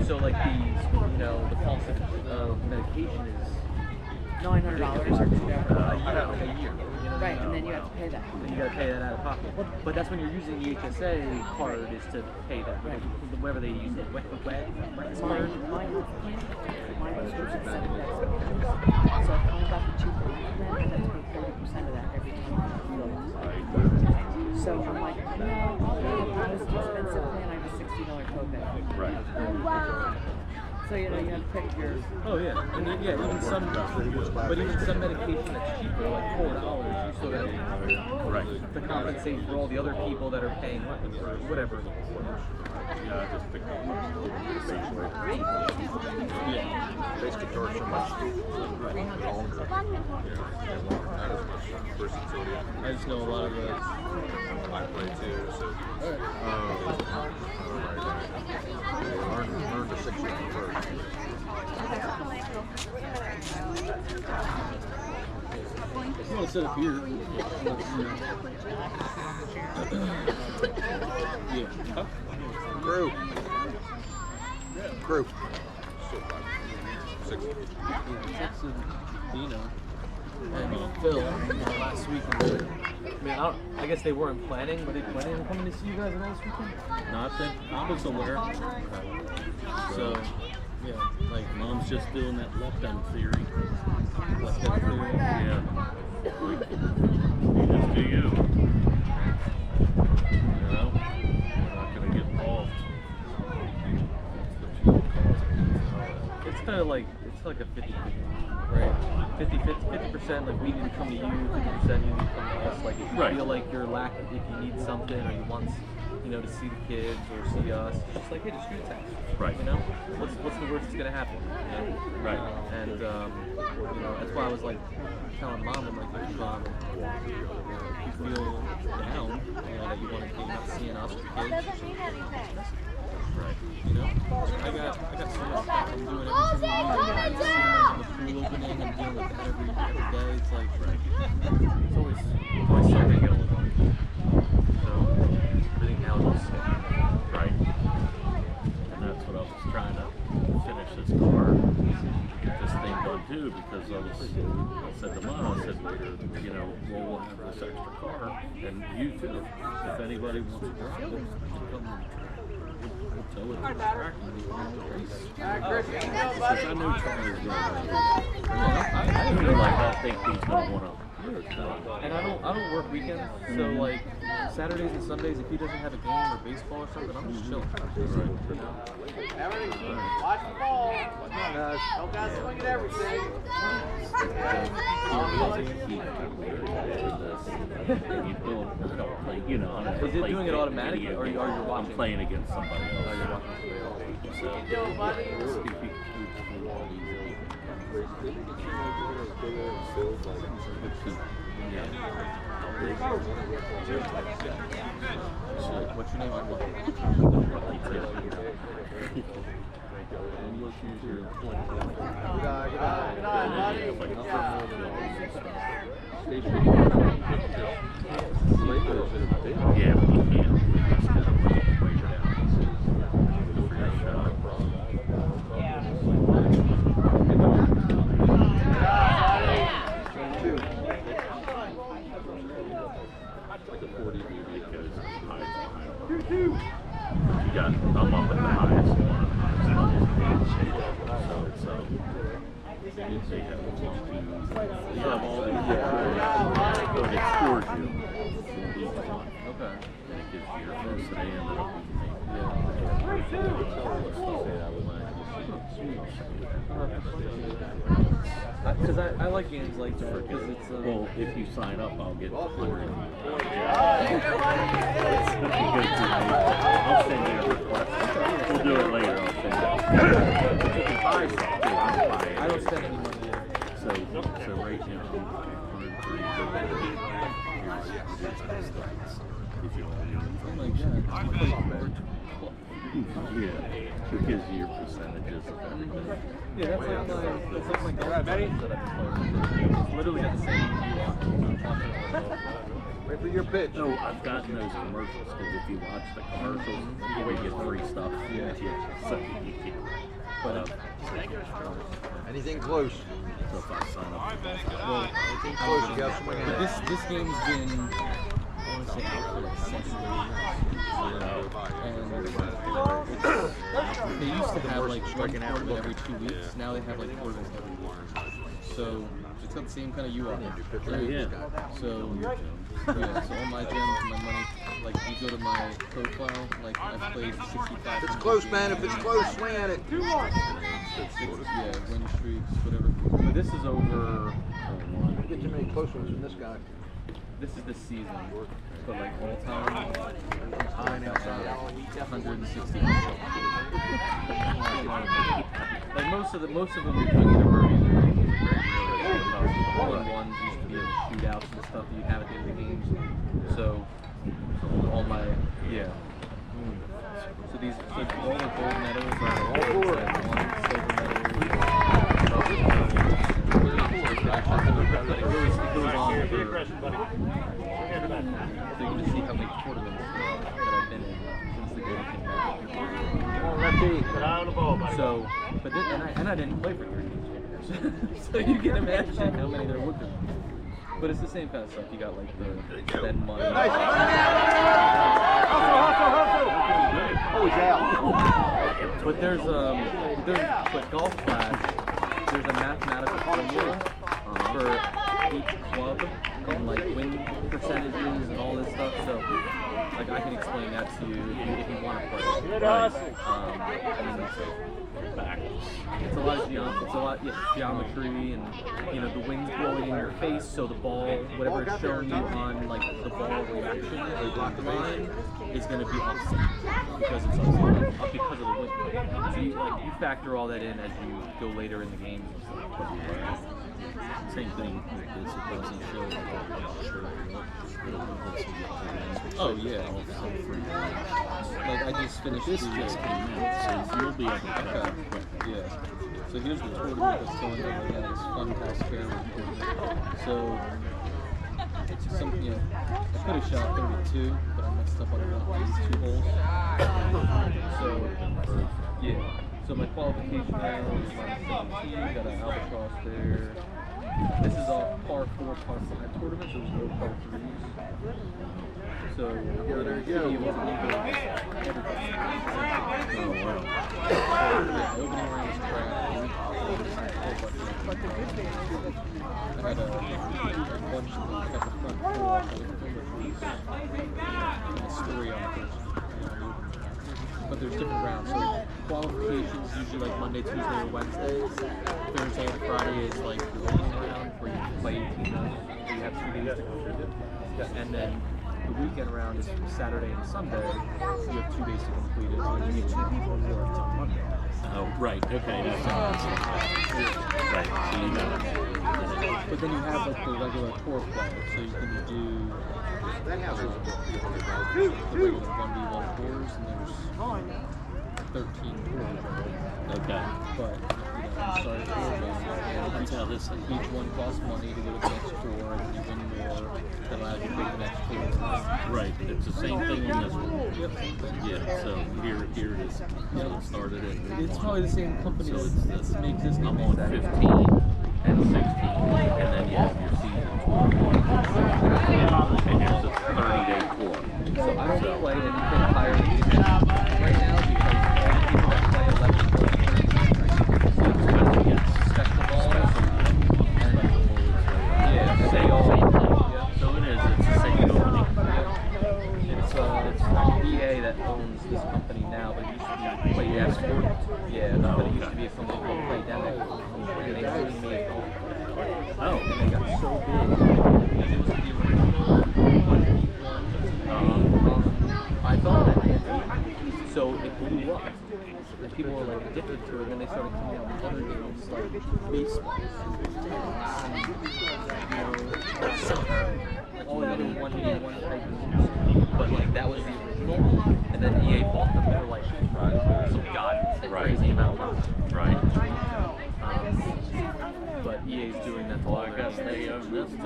S4: So like the cost of medication is
S7: $900 or whatever.
S4: a year.
S7: Right, and then you have to pay that.
S4: And you gotta pay that out of pocket. But that's when you're using the HSA card is to pay that, whatever they use it.
S7: Mine prescription $7,000. So if I got the cheaper plan, I have to pay 30% of that every time. So I'm like, no, I'll pay the most expensive plan. I have a $60 copay.
S2: Right.
S7: So you have to pick your.
S4: Oh yeah, and then, even some medication that's cheaper, like $4, you still gotta to compensate for all the other people that are paying or whatever.
S5: Yeah, just pick up
S3: Basically charge so much longer. Not as much versatility.
S4: I just know a lot of the.
S3: I play too, so. Learn the 6 years first.
S4: You want to sit up here? Yeah. Huh?
S3: Crew. Six.
S4: Texted Dino and Phil last week. I guess they weren't planning, but they planning on coming to see you guys last weekend.
S10: No, I think I'll go somewhere.
S4: So, yeah,
S10: Like Mom's just doing that letdown theory.
S4: letdown theory.
S10: Yeah. Just do you. You know? You're not gonna get involved.
S4: it's kind of like a 50-50, right? 50%, like we need to come to you, 50% you need to come to us. Like if you feel like you're lacking, if you need something or you want, to see the kids or see us, it's just like, hey, just shoot a text.
S10: Right.
S4: What's the worst that's gonna happen?
S10: Right.
S4: And that's why I was like telling Mom, I'm like, if you feel down, that you want to get out seeing us with the kids.
S10: Right.
S4: I got so much stuff I'm doing every single week. The pool opening and dealing with that every day. It's like, it's always something going on. So everything now is all set.
S10: Right. And that's what I was trying to finish this car, get this thing done too, because I said to Mom, I said, we'll have this extra car, and you too. If anybody wants to drive it, come tow it to the track and we can race. Because I know Charlie's going to I feel like I think he's going to want to.
S4: And I don't work weekends, so like Saturdays and Sundays, if he doesn't have a game or baseball or something, I'm just chilling.
S5: Watch the ball. Don't guys swing at everything.
S4: Is it doing it automatic, or are you watching?
S10: I'm playing against somebody else.
S4: Oh, you're watching somebody else. What's your name?
S10: Yeah, we can. I'm up at the highest one. So they have all the so it scores you each one. Okay. And it gives you your first day and then
S4: because I like games like that because it's
S10: well, if you sign up, I'll get 100. I'll send you a request. We'll do it later. I'll send you. You can buy stuff too. I don't spend any money there. So right now, I'm 103. If you want
S4: oh my god.
S10: Yeah, because your percentages of everything.
S4: Yeah, that's like my golf that I've been playing. It's literally got the same
S3: Wait for your pitch.
S10: No, I've gotten those commercials because if you watch the commercials, you get free stuff.
S4: Yeah.
S10: So you can't. But
S3: Anything close.
S10: so if I sign up,
S3: Anything close, you got to swing
S4: But
S3: at.
S4: this game's been, I want to say, out for like 7 years. And they used to have like one tournament every 2 weeks. Now they have like tournaments every week. So it's got the same kind of UI. So all my gems, my money, like you go to my profile, like I've played 65.
S3: If it's close, man. If it's close, swing at it.
S4: Yeah, win streaks, whatever. But this is over.
S3: You get too many close ones from this guy.
S4: This is this season, but like all time,
S3: Tying outside.
S4: 160. Like most of them you're doing either birdies or hole-in-ones used to be in the shootouts and stuff that you have at the end of the games. So all my So these all the gold medals are all silver medals. It goes on for, so you can see how many tournaments that I've been in since the game came back. So, but then, and I didn't play for 30 years. So you can imagine how many there would be. But it's the same kind of stuff. You got like the spend money.
S5: Oh, he's out.
S4: But there's golf class. There's a mathematical formula for each club and like win percentages and all this stuff. So like I can explain that to you if you want to play.
S10: back.
S8: It's a lot of geometry, and the wind's blowing in your face, so the ball, whatever it's showing you on like the ball reaction or block line, is going to be offset because it's offset because of the wind. So you factor all that in as you go later in the game.
S10: Same thing with this, it doesn't show the
S8: Oh yeah. Like I just finished
S10: This just came out, so you'll be able to tell quick.
S8: Yeah. So here's the tournament that's going on right now. This Fun House Fair tournament. So I could have shot 32, but I messed up on these 2 holes. So yeah. So my qualification round is round 17. Got an albatross there. This is all par 4, par 5 tournament. There's no par 3s. So there you go.
S10: Oh, wow.
S8: Opening round is crap. I had a bunch of them at the front 4 off the story on the first. But there's different rounds. So qualifications usually like Monday, Tuesday, or Wednesday. Thursday and Friday is like the opening round where you can play 18 holes. So you have 2 days to complete it. And then the weekend round is Saturday and Sunday. You have 2 days to complete it. And you get 2 people more. It's on Monday.
S10: Oh, right, okay, that's awesome. Right, so you got it.
S8: But then you have like the regular tour play, so you can do the regular 1v1 tours, and there's 13 tours.
S10: Okay.
S8: But sorry,
S10: That's how this thing.
S8: each one costs money to go to the next tour, and you win more. That allows you to take the next tour.
S10: Right, it's the same thing on this one.
S8: Yep, same thing.
S10: Yeah, so here it is. So it started at
S8: It's probably the same company
S10: So
S8: that
S10: it's this.
S8: makes this
S10: I'm
S8: game.
S10: on 15 and 16, and then you have your season tour. And here's a 30-day tour.
S8: So I don't play anything higher than right now because all the people that play 11 points respect the ball. Yeah, they all.
S10: So it is, it's the same company.
S8: It's WBA that owns this company now, but it used to be Play Sport. Yeah, but it used to be a company called Playdemic, and they really made it.
S10: Oh.
S8: And they got so big because it was the original 1v1 iPhone that they had. So it blew up. And people were like addicted to it, and then they started coming out with other games like baseball, soccer, all the other 1v1 type games. But like that was the original, and then EA bought them for like some crazy amount of money.
S10: Right.
S8: But EA's doing that to
S10: Well,
S8: all
S10: I
S8: their
S10: guess
S8: games.
S10: they own this too.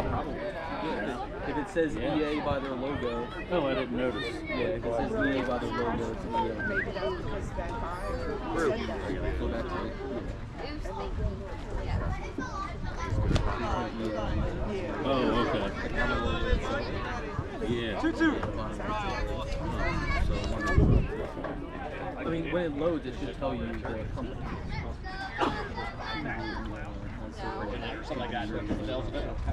S8: Probably. Yeah, if it says EA by their logo,
S10: Oh, I didn't notice.
S8: yeah, if it says EA by their logo, it's EA. Go back to it.
S10: Oh, okay. Yeah.
S8: I mean, when it loads, it should tell you the company.
S2: Something like that.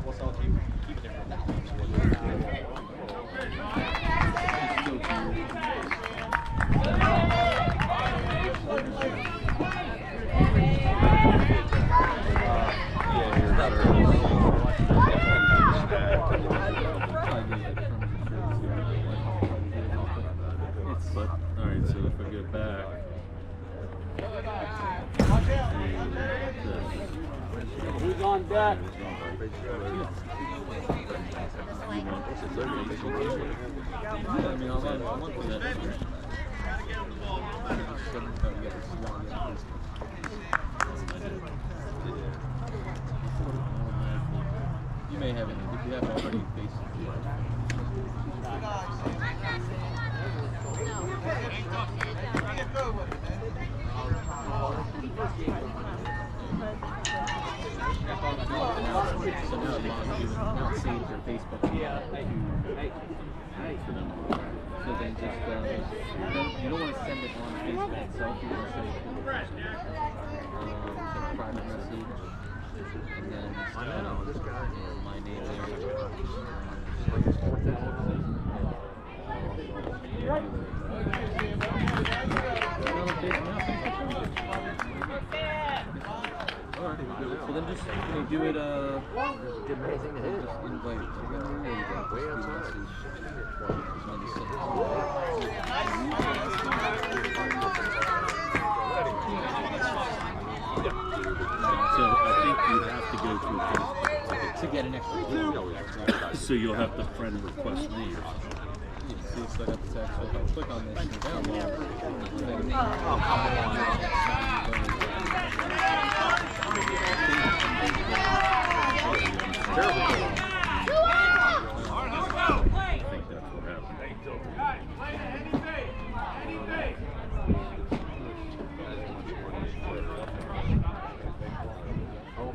S2: We'll sell it to you. Keep it there.
S10: But, alright, so if I go back.
S5: Who's on deck?
S8: You may have it if you haven't already faced not save their Facebook account for them. So they just you don't want to send it on Facebook itself. You want to send it to the person. So private message, and then my name there. So then just when you do it,
S3: Didn't have anything to hit.
S8: just invite. There you go.
S3: Way
S8: Just do
S3: outside.
S10: So I think you have to go to a
S8: to get an extra.
S10: So you'll have to friend request me or something.
S8: Yeah, see, so I got the text. So if I click on this and download, then
S10: I think that's what happened.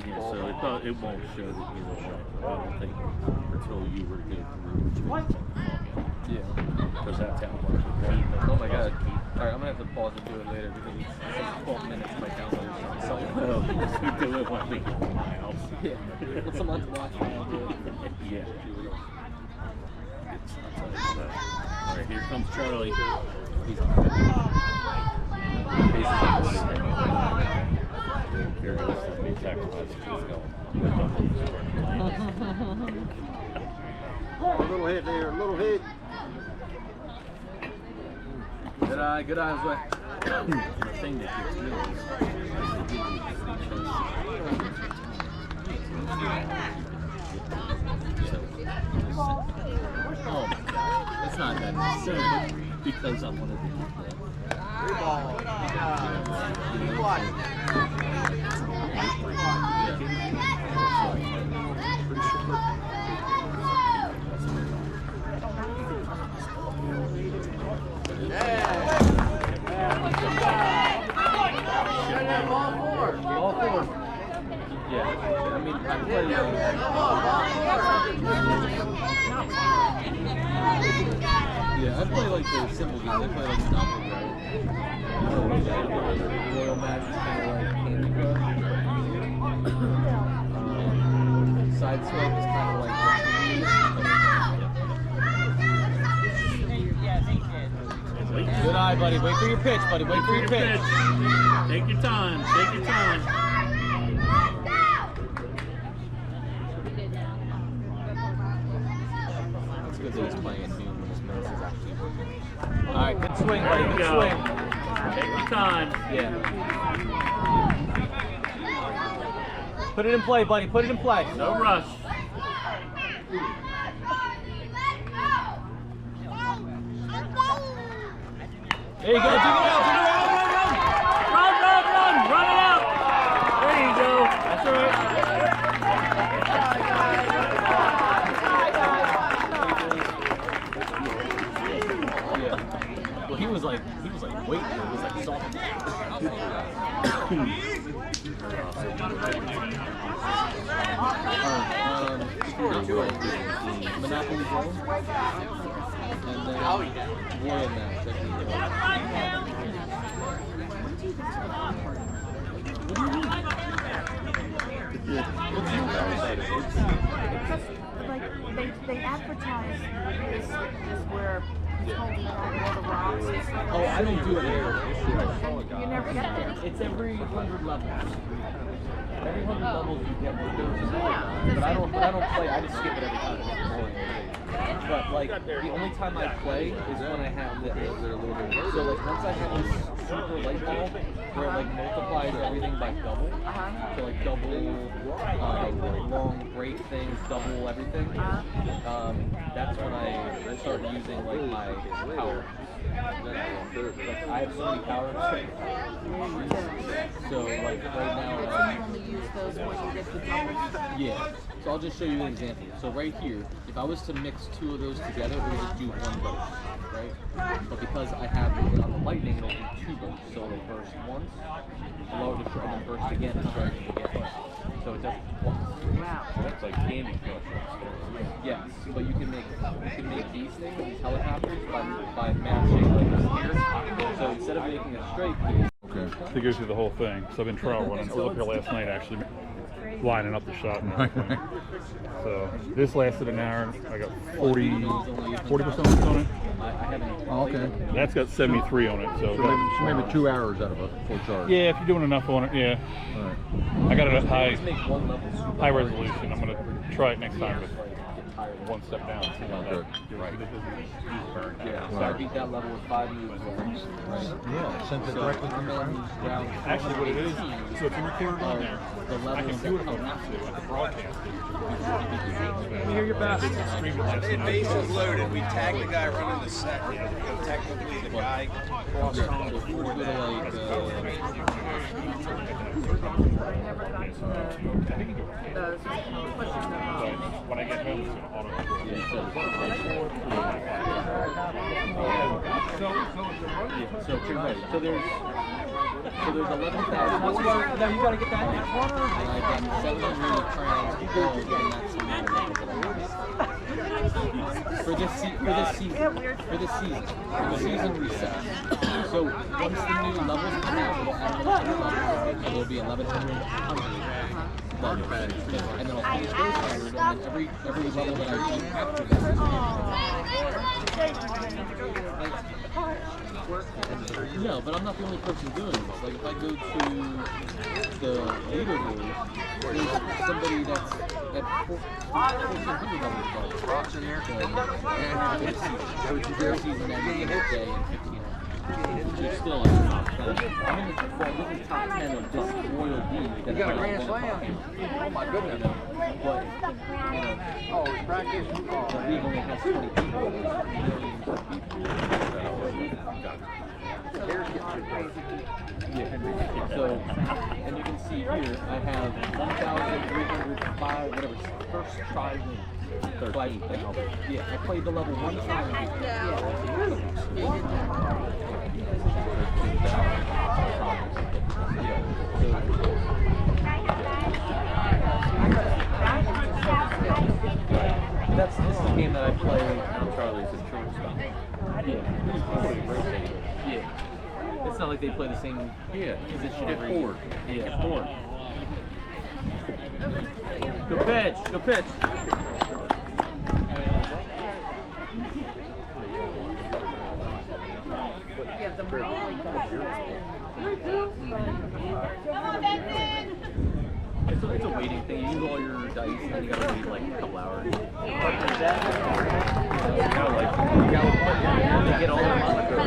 S10: Yeah, so it won't show that you were shot. I don't think until you were to go through. What?
S8: yeah.
S10: Because that's how it works.
S8: Oh my god. Alright, I'm gonna have to pause and do it later because it's 12 minutes if I download it. So,
S10: You do it when we go to my house.
S8: yeah. When someone's watching, I'll do it.
S10: Yeah. All right, here comes Charlie. He's here goes the text message. He's going.
S3: A little hit there, a little hit.
S8: Good eye, Zwe.
S10: The thing that gets me is they give you free choice.
S8: Oh my god. It's not that necessary.
S10: Because I wanted to get
S8: All four. Yeah. I mean, I play. Yeah, I play like the simple games. I play like Monopoly, right? Royal Match is kind of like Candy Crush. Sideswipe is kind of like. Good eye, buddy. Wait for your pitch, buddy. Wait for your pitch.
S10: Take your time. Take your time.
S8: It's good that he's playing at noon when his nose is actually working. All right, good swing, buddy.
S10: There you
S8: Good
S10: go.
S8: swing.
S10: Take your time.
S8: Yeah. Put it in play, buddy. Put it in play.
S10: No rush.
S8: There you go. Dig it out. Dig it out.
S10: Run, run, run. Run it out. There you go. That's all right.
S8: Yeah. Well, he was like waiting. It was like soft. Monopoly Go. And then Royal Match.
S7: Because, like, they advertise this where it's holding out all the rocks and stuff.
S8: Oh, I don't do it here.
S7: You never get there.
S8: It's every 100 levels. Every 100 levels you get one of those. But I don't play. I just skip it every time. But like the only time I play is when I have this. So like once I have this super light ball where it like multiplies everything by double. So like double long break things, double everything. That's when I start using like my power. Like I have so many power ups. So like right now
S7: You only use those when you get the doubles.
S8: yeah. So I'll just show you an example. So right here, if I was to mix two of those together, it would just do one burst, right? But because I have it on the lightning, it'll do two bursts. So it'll burst once, lower the and then burst again and charge it again. So it does it twice.
S7: Wow.
S10: That's like Candy Crush.
S8: Yes, but you can make these things, these helicopters, by matching like here. So instead of making a straight piece,
S5: To go through the whole thing. So I've been trial running. I was up here last night actually, lining up the shot and everything. So this lasted an hour. I got 40% on it.
S8: I haven't.
S3: Oh, okay.
S5: That's got 73 on it. So
S3: So maybe 2 hours out of a full charge.
S5: yeah, if you're doing enough on it, yeah.
S3: All right.
S5: I got it at high
S8: Just make one level super
S5: high
S8: hard.
S5: resolution. I'm gonna try it next time with one step down. See how that
S10: Right.
S5: burn.
S8: Yeah, so I beat that level with 5 moves. Right?
S3: Yeah, sends it
S8: So
S3: directly
S8: I'm
S3: to your
S8: in
S3: friends.
S8: round
S5: Actually, what it is,
S8: 18
S5: so if you record on there,
S8: the
S5: I can
S8: levels
S5: do it
S8: that
S5: if I
S8: come
S5: want
S8: after.
S5: to. I can broadcast it.
S8: Let me hear your best.
S5: It's extremely less than
S1: Base is loaded. We tag the guy running the set. Technically, the guy cross
S8: Yeah, so if you were to go to like,
S5: I think you do it.
S7: Those pushing them
S5: So
S7: off.
S5: when I get home, it's gonna auto.
S8: so pretty much. So there's 11,000.
S7: No, you gotta get that in that corner.
S8: And I've done 700 crowns to go, and that's the amount of levels that I have. For this season. The season resets. So once the new levels come out, it'll add another level, and it'll be 1,100 levels. And then I'll finish those 100, and then every level that I do after that. No, but I'm not the only person doing this. Like if I go to the leaderboard, there's somebody that's at 1,400 levels. Rocks in there. Their season ends the next day in 15 hours. Which is still like top 10. I'm in this is top 10 of this Royal D.
S3: You got a grand slam. Oh my goodness.
S8: But,
S3: Oh, it's practice.
S8: the league only has 20 people. Yeah. So, and you can see here, I have 1,305, whatever, first try win. 13,000. Yeah, I played the level one time. This is a game that I play.
S10: Charlie's a shortstop.
S8: Yeah. It's not like they play the same position every
S10: Forward.
S8: Yeah.
S10: Forward.
S8: Good pitch. Good pitch.
S7: Yeah, the more
S8: It's a waiting thing. You use all your dice, and then you gotta wait like a couple hours. They get all their monikers. I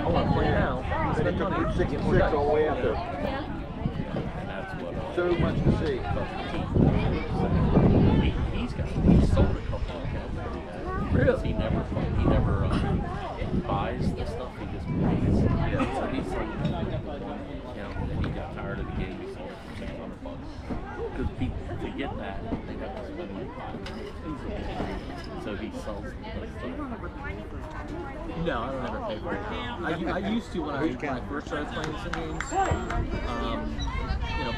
S8: want to play now. Spend money.
S3: 66 all the way out there.
S10: And that's what
S3: So much to see.
S10: he sold a couple of accounts. Really? He never buys the stuff, he just plays. Yeah. So he's like, and he got tired of the game, he sold it for $600. Because people, to get that, they have to spend like $5. So he sells the stuff.
S8: No, I don't ever pay for it. I used to when I first started playing some games. But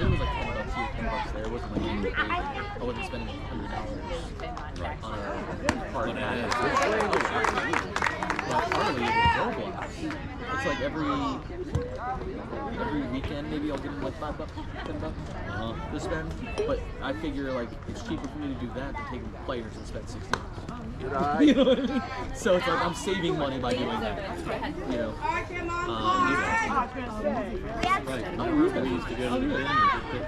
S8: it was like $10 here, $10 there. It wasn't like anything crazy. I wasn't spending $100 on a card. But early it was Roblox. It's like every weekend maybe I'll give them like $5, $10 to spend. But I figure like it's cheaper for me to do that than taking players and spend $60. You know what I mean? So it's like I'm saving money by doing that. You know.
S10: Right. I used to go to the gym and get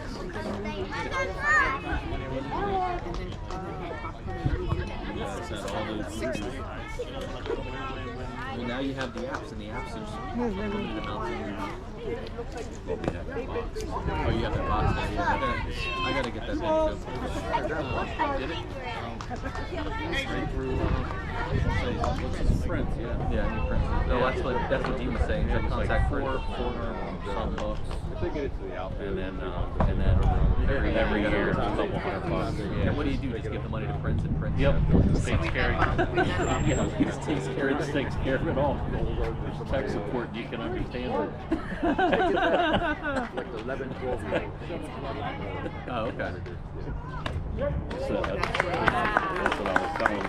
S8: Well, now you have the apps, and the apps are just limited amounts Oh, you have that box now. Yeah, I gotta get that thing. Did it? Straight through. What's his print? Yeah, I need print. No, that's what Dean was saying.
S10: Yeah,
S8: Contact
S10: like
S8: print.
S10: some bucks.
S3: If they get it to the outfit.
S10: And then every year it's a couple $100.
S8: And what do you do? Just give the money to Prince and Prince?
S10: Yep. Takes care of it. Yeah, he just takes care of it. Takes care of it all. Tech support, you can understand it.
S3: Like 11, 12 years.
S8: Oh, okay.
S10: So that's what I was telling him.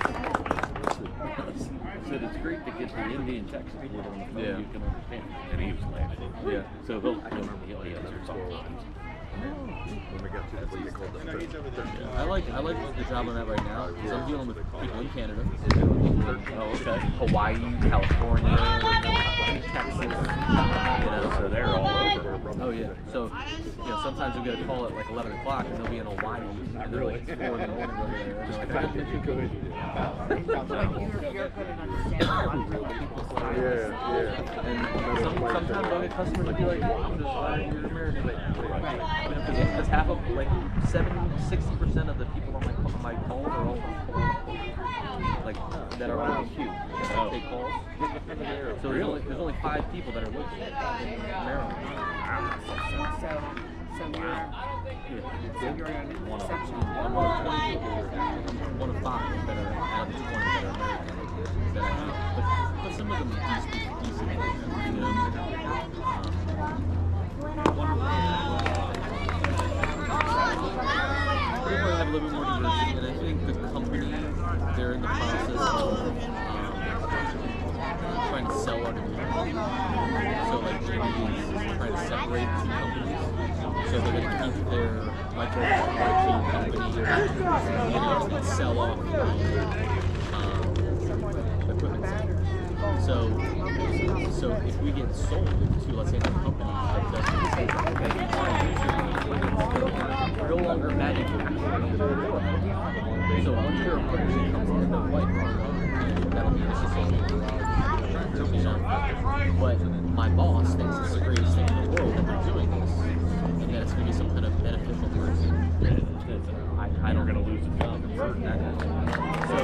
S10: I said it's great to get the Indian tech support on the phone.
S8: Yeah.
S10: You can understand. And he was laughing.
S8: Yeah.
S10: So he'll answer sometimes.
S3: When we got to the what they call the
S8: I like the job I'm at right now because I'm dealing with people in Canada.
S10: Oh, okay.
S8: Hawaii, California, Texas,
S10: So they're all over.
S8: Oh yeah. So, sometimes you'll get a call at like 11 o'clock and they'll be in Hawaii and they're like 4 in the morning over there. And they're like, I gotta make you good.
S7: You're good at understanding a lot of people's styles.
S3: Yeah.
S8: And sometimes I'll get customers to be like, well, I'm just glad you're American. Because half of, like, 60% of the people on my calls are all from like, that are on the queue. That take calls. So there's only 5 people that are local in Maryland.
S7: So you're an exception.
S8: I'm one of 20 people, one of 5 that are out of the 20 that are American that I know. But some of them do speak decent English, People have a little bit more diversity, and I think the company, they're in the process of trying to sell our division. So like JD is trying to separate 2 companies. So they're going to keep their microbiology company and sell off equipment. So if we get sold to, let's say, another company that does we're no longer manufacturing. So once your equipment comes into the white that'll be this is But my boss thinks it's the greatest thing in the world that they're doing this, and that it's going to be some kind of beneficial person. I don't going to lose a job for that. So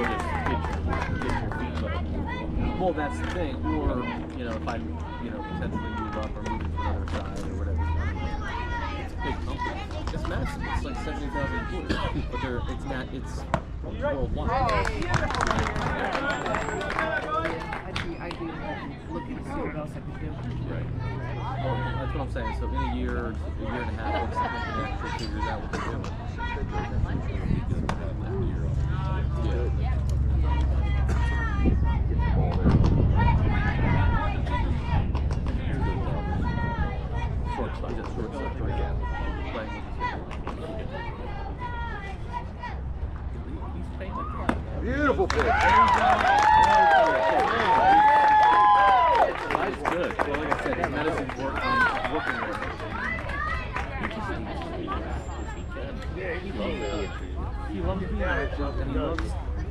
S8: well, that's the thing. Or if I potentially move up or move to another side or whatever. It's a big company. It's massive. It's like 70,000 employees, but it's worldwide.
S7: I'd be looking to see what else I could do.
S8: Right. Well, that's what I'm saying. So in a year and a half, once the company actually figures out what they're doing.
S3: Beautiful pitch.
S8: That's good. Well, like I said, his medicine's working with him. He loves being on the job and he loves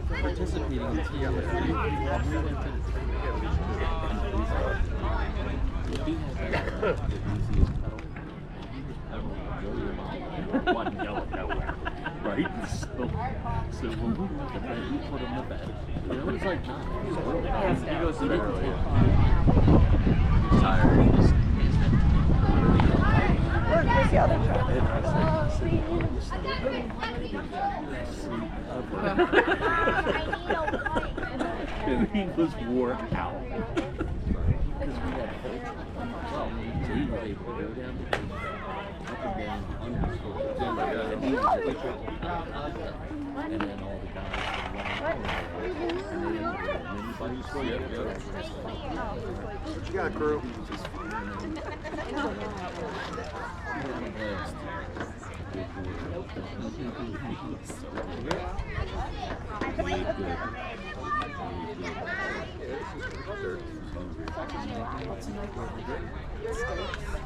S8: participating in the team.
S10: One yellow nowhere. Right? So when we look at that, we put him to bed. It's like, nah.
S8: He goes, so he's tired.
S9: Where's the other truck?
S10: And he was wore out. Because we had coach. So he was able to go down the beach, up and down, underscore. And then all the guys would run and then anybody score.
S3: What you got, crew?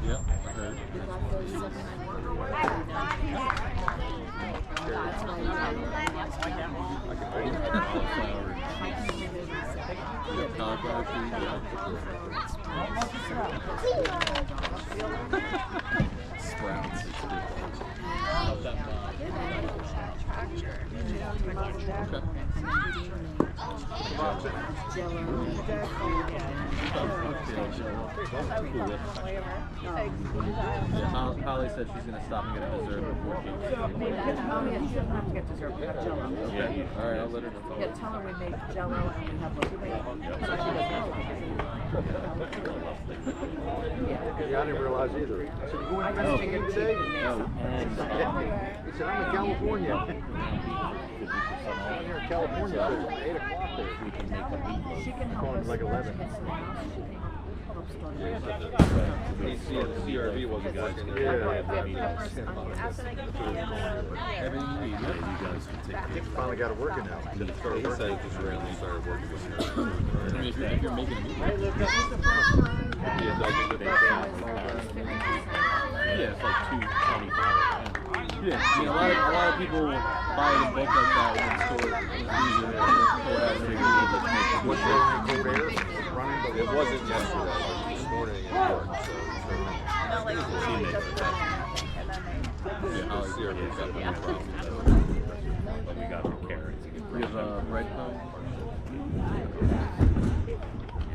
S8: Yep, I heard. Sprouts. Holly said she's going to stop and get a dessert before she
S7: She doesn't have to get dessert. We have Jello.
S8: Yeah. All right, I'll let her know.
S7: Yeah, tell her we make Jello and we have like
S3: Yeah, I didn't realize either. I said, you going to Mexican today?
S10: No, and
S3: He said, I'm in California. I'm here in California. It's 8 o'clock there.
S10: we can make a meatloaf.
S7: She can help
S3: Calling
S7: us.
S3: like 11.
S7: She
S3: CRV wasn't working.
S8: Everything you need.
S10: You guys can take care.
S3: Finally got it working now. He said it just randomly started working.
S8: I mean, if you're making a movie. Yeah, it's like $225. Yeah, I mean, a lot of people buy it in bulk like that and then store it in the freezer and pull it out and make it.
S3: Was it cold air running? But it wasn't yesterday. This morning it worked. So
S10: CRV got no problem. But we got the carrots.
S8: We have breadcrumbs.
S10: Yeah,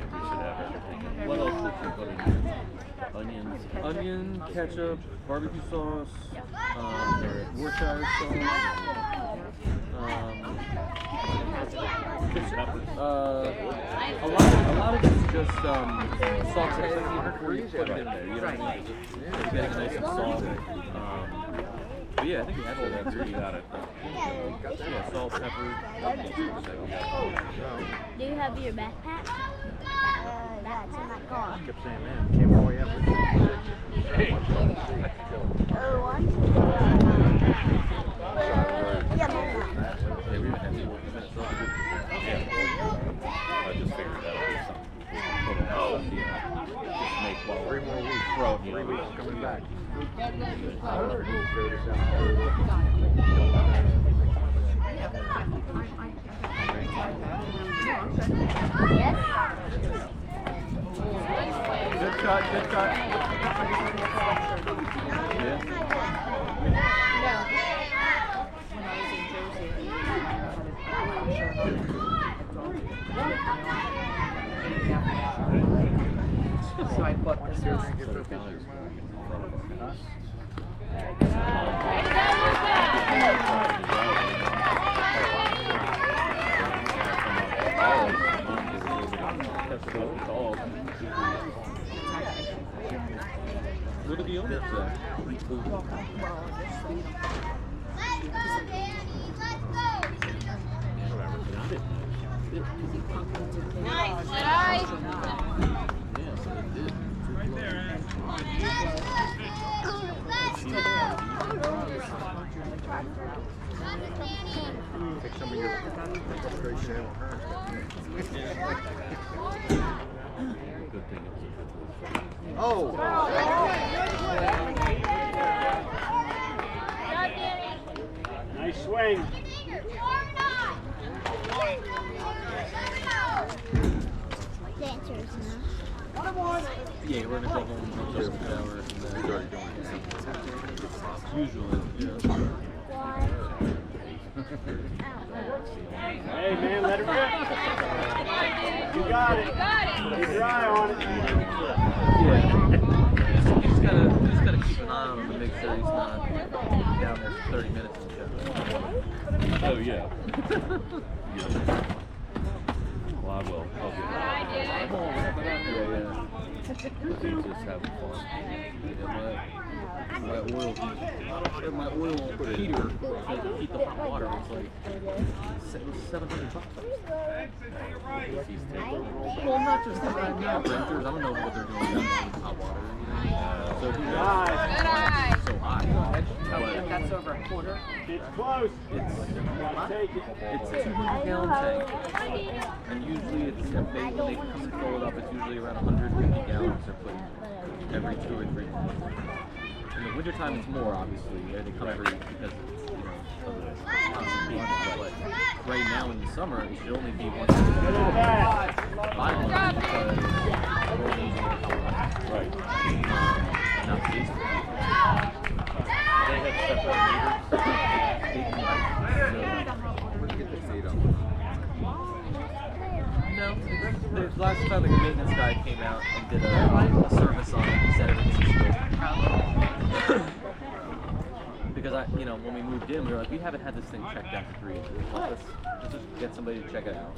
S10: we should have everything. What else did you put in here?
S8: Onion, ketchup, barbecue sauce, Worcestershire sauce, a lot of it's just sauteing before you put it in there. You know what I mean? Just getting it nice and soft. But yeah, I think we have all that ingredients. Got it. Yeah, salt, pepper.
S6: Do you have your backpack? That's in my car.
S3: I kept saying, man, came all the way up.
S6: Hey.
S10: I just figured that out. Just make 3 more weeks. Throw it 3 weeks coming back.
S8: Good shot, good shot. Yeah.
S7: So I bought this one.
S8: What are the owners there?
S6: Let's go, Nice.
S8: Right there.
S3: Take some of your frustration out on her.
S10: Good thing
S3: Oh!
S5: Nice swing.
S6: Dancers now.
S8: Yeah, we're gonna go home and just an hour and then usually, yeah.
S5: Hey, man, let it rip. You got it. Keep your eye on it.
S8: Yeah. You just gotta keep an eye on him to make sure he's not down there for 30 minutes and shit.
S10: Oh, yeah. Yeah. Well, I will. I'll get it.
S8: Yeah.
S10: He's just having fun.
S8: My oil heater to heat the hot water was like $700. Well, not just the renters. I don't know what they're doing down there with hot water. So who knows? So hot. But
S7: That's over a quarter.
S5: It's close.
S8: it's
S5: Take it.
S8: a 200-gallon tank, and usually it's when they come and fill it up, it's usually around 150 gallons they're putting every 2 or 3 months. In the wintertime, it's more, obviously. They come every, because, of the constant heat. But right now in the summer, it should only be once every 5 months because the world needs more power.
S10: Right.
S8: Not the case.
S10: They have separate
S8: No, the last time like a maintenance guy came out and did a service on it, he said everything was good. Because when we moved in, we were like, we haven't had this thing checked out for 3 years. Let's just get somebody to check it out.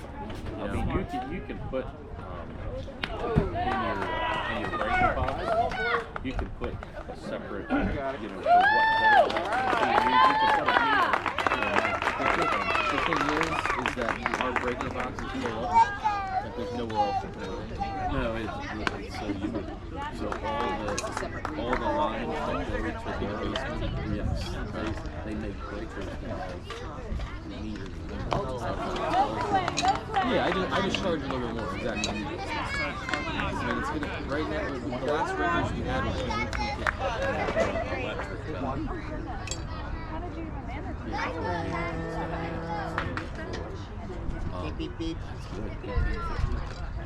S10: I mean, you can put in your breaker box. You can put a separate, for what you can put a
S8: The thing is that our breaker box is full up. Like there's nowhere else to put it.
S10: no, it's
S8: So you would, so all the lines that go to the basement, yes, they make breakers that have meters. Yeah, I just charge a little bit more, exactly. I mean, it's gonna, right now, the last breakers we had was electric. Beep, beep, beep.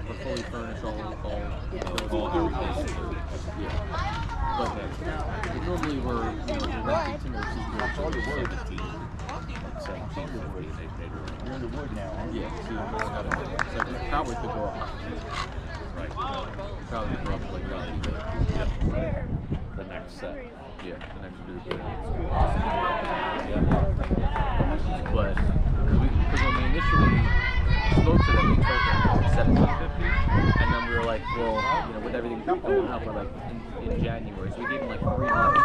S8: We're fully furnished, all everything. Yeah. But normally we're renting timbers. You're in the wood now, huh? Yeah, so we probably could go up high. Right. Probably go up like the next set. Yeah, the next group. But because when we initially spoke to them, we told them $1,750, and then we were like, well, with everything going up, we're like in January, so we gave them like 3 months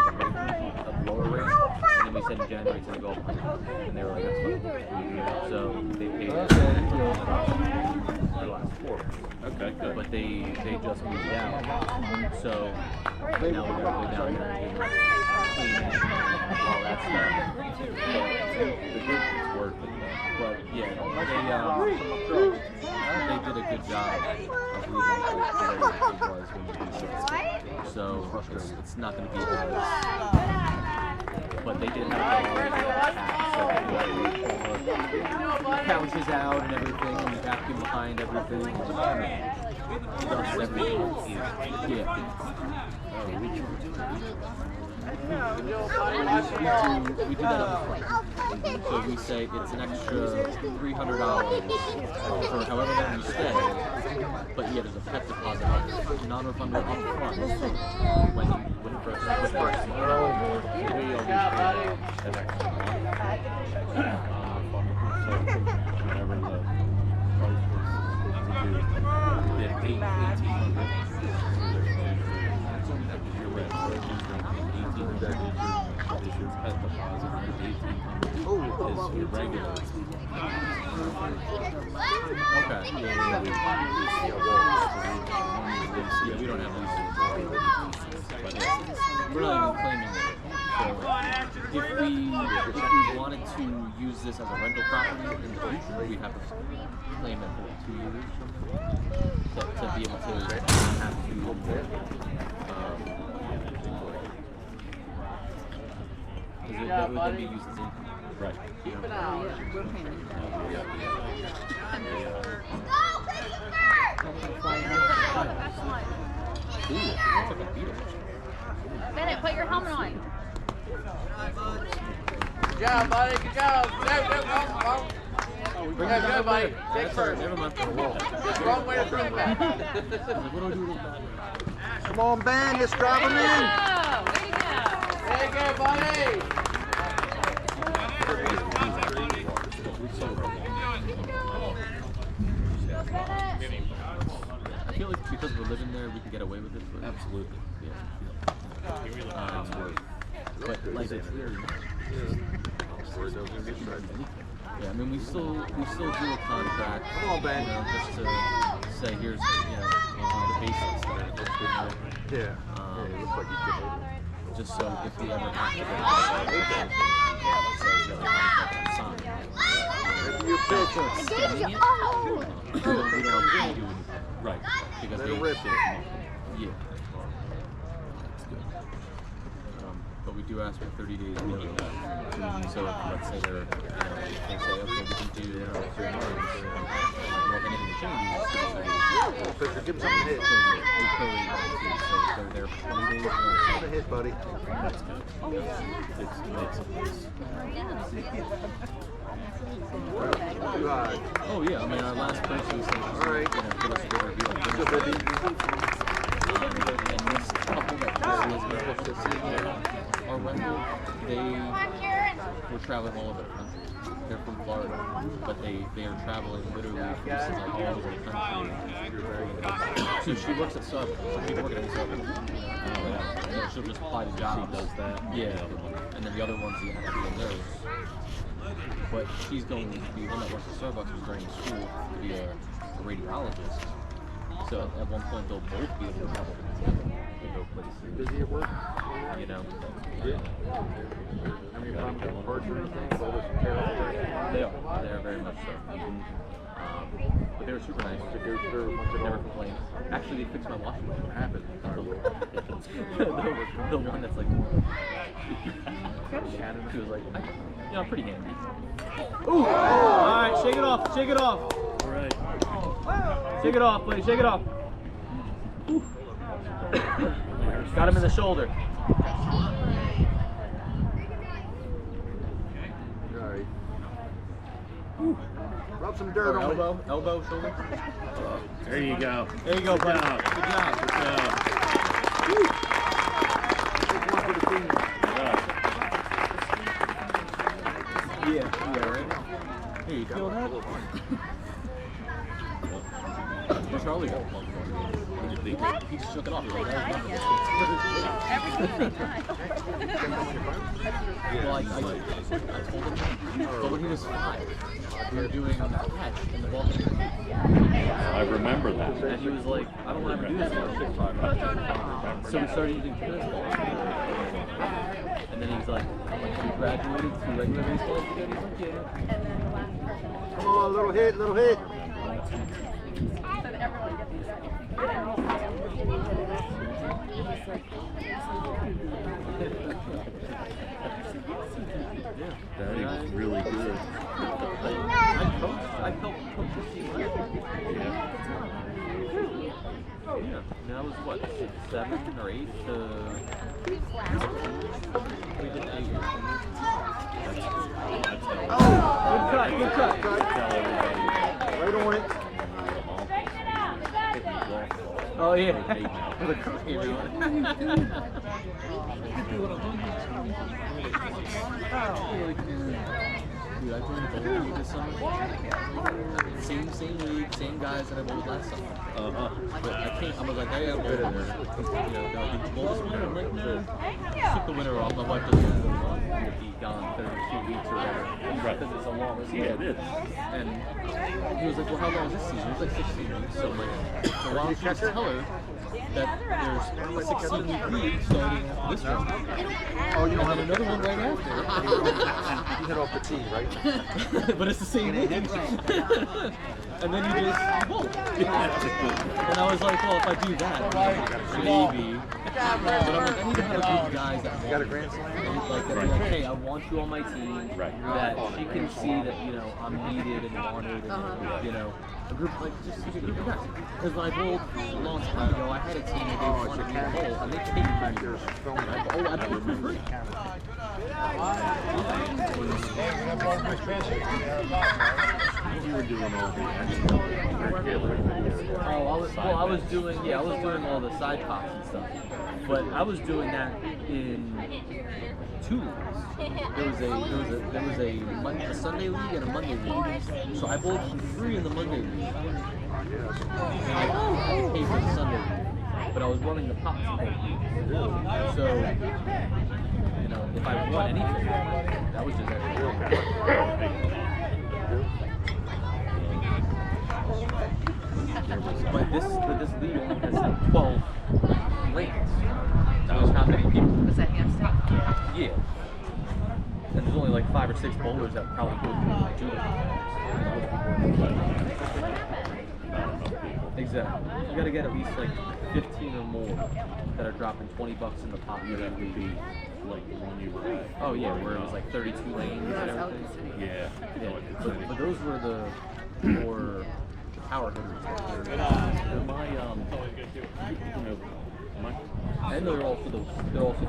S8: of lower rate, and then we said in January it's gonna go up, and they were like, that's fine. So they paid us for the last quarter. Okay, good. But they just moved out, so now we gotta go down there and clean and all that stuff. But the group is working. But yeah, they did a good job of leaving it the way it was when we did it. So it's not going to be hard. But they did have a couches out and everything, and vacuum behind everything. Dust everything. Yeah. We do that up front. So we say it's an extra $300 for however long you stay, but yeah, there's a pet deposit, non-refundable up front. When first whenever the pet deposit is your regular. Okay. Yeah, we don't have leases. But we're not even claiming it. So if we wanted to use this as a rental property in the future, we'd have to claim it for 2 years to be able to have to because that would then be used as income. Right.
S7: Keep an eye on it. We're paying.
S6: Bennett, put your helmet on.
S11: Good job, buddy. Good job. Go, buddy. Take first.
S8: Never mind.
S11: Wrong way to throw it back.
S3: Come on, Ben, let's drive him in.
S6: Way to go.
S11: There you go, buddy.
S8: I feel like because we're living there, we can get away with it. But absolutely. Yeah. But like it's very yeah, I mean we still do a contract.
S3: Come on, Ben.
S8: Just to say here's the basics that
S3: Yeah. It looks like he's getting older.
S8: Just so if we ever have to get
S3: You pitch.
S8: we don't have to do anything. Right. Because they
S3: rip it.
S8: Yeah. That's good. But we do ask for 30 days notice. So let's say they say, okay, we can do 3 months. Or if anything changes,
S3: Pitcher, give him something to hit.
S8: we totally so if they're there for 20 days.
S3: Something to hit, buddy.
S8: That's good. It makes a place.
S3: Too high.
S8: Oh yeah, I mean our last person said,
S3: All right.
S8: give us a good review on
S3: Good, baby.
S8: and this couple that our rental, they were traveling all over the country. They're from Florida, but they are traveling literally from places like all over the country. So she works at Starbucks. So she's working at Starbucks. And then she'll just apply to jobs. She does that. Yeah. And then the other one's the actual nurse. But she's going to be one that works at Starbucks is going to school to be a radiologist. So at one point they'll both be able to travel together and go places.
S3: Busy at work?
S8: You know?
S3: Yeah. I mean, if I'm getting parts or anything, all this terrible.
S8: They are very much so. But they were super nice.
S3: To go through once it
S8: Never
S3: all.
S8: complained. Actually, they fixed my washing machine. What happened? The one that's like, she was like, you know, pretty handy. Ooh! Alright, shake it off, shake it off.
S10: Right.
S8: Shake it off, buddy, shake it off. Ooh. Got him in the shoulder.
S3: Alright. Rub some dirt on
S8: Elbow, elbow, shoulder.
S10: There you go.
S8: There you go, buddy.
S10: Good job.
S8: Good job.
S10: Good job.
S3: Take one for the team.
S8: Yeah, right? Here, you feel that? Where's Charlie go? He shook it off. He's like, that was well, I told him, but when he was 5, we were doing a catch in the ball game.
S10: I remember that.
S8: And he was like, I don't want to ever do this anymore. So we started using tennis balls. And then he's like, we graduated to regular baseball together. He's like, yeah.
S3: Come on, little hit, little hit.
S10: That is really good.
S8: I helped coach the team. Yeah. And that was what, 7 or 8 to. We did 8 years. Good cut, good cut.
S10: Tell everybody.
S3: Right on it.
S8: Oh yeah. For the cookie, Dude, I joined the bowl league this summer. Same league, same guys that I bowled last summer. But I was like, I gotta bowl there. You know, they're like, did you bowl this winter? I'm like, no. Took the winter off. My wife doesn't want to be gone 32 weeks or whatever.
S10: Right.
S8: Because it's a long season.
S10: Yeah, it is.
S8: And he was like, well, how long is this season? It was like 16 weeks. So I'm like, so why don't you just tell her that there's a 16-week league starting after this one.
S3: Oh, you don't
S8: And
S3: have
S8: then another one right after.
S3: You hit off the tee, right?
S8: But it's the same league. And then you just bowl. And I was like, well, if I do that, maybe. But I'm like, I need to have a group of guys that
S3: You got a grand slam?
S8: like, that be like, hey, I want you on my team.
S10: Right.
S8: That she can see that, you know, I'm needed and wanted, and, you know, a group, like, just a group of guys. Because when I bowled a long time ago, I had a team that they wanted me to bowl, and they paid me. Oh, I bowled for free.
S10: You were doing all the
S8: I was doing all the side pops and stuff. But I was doing that in 2 leagues. There was a Sunday league and a Monday league. So I bowled for free in the Monday league. And I paid for the Sunday league. But I was running the pops in both leagues. So, you know, if I won anything, that was just extra. But this league only has like 12 lanes. There's not many people.
S7: Was that hamstring?
S8: Yeah. And there's only like 5 or 6 bowlers that probably would do it. Exactly. You gotta get at least like 15 or more that are dropping $20 in the pot.
S10: That would be like the one you were at.
S8: Oh yeah, where it was like 32 lanes and everything.
S10: Yeah.
S8: But those were the more power hitters.
S10: My, you know,
S8: And they're all for the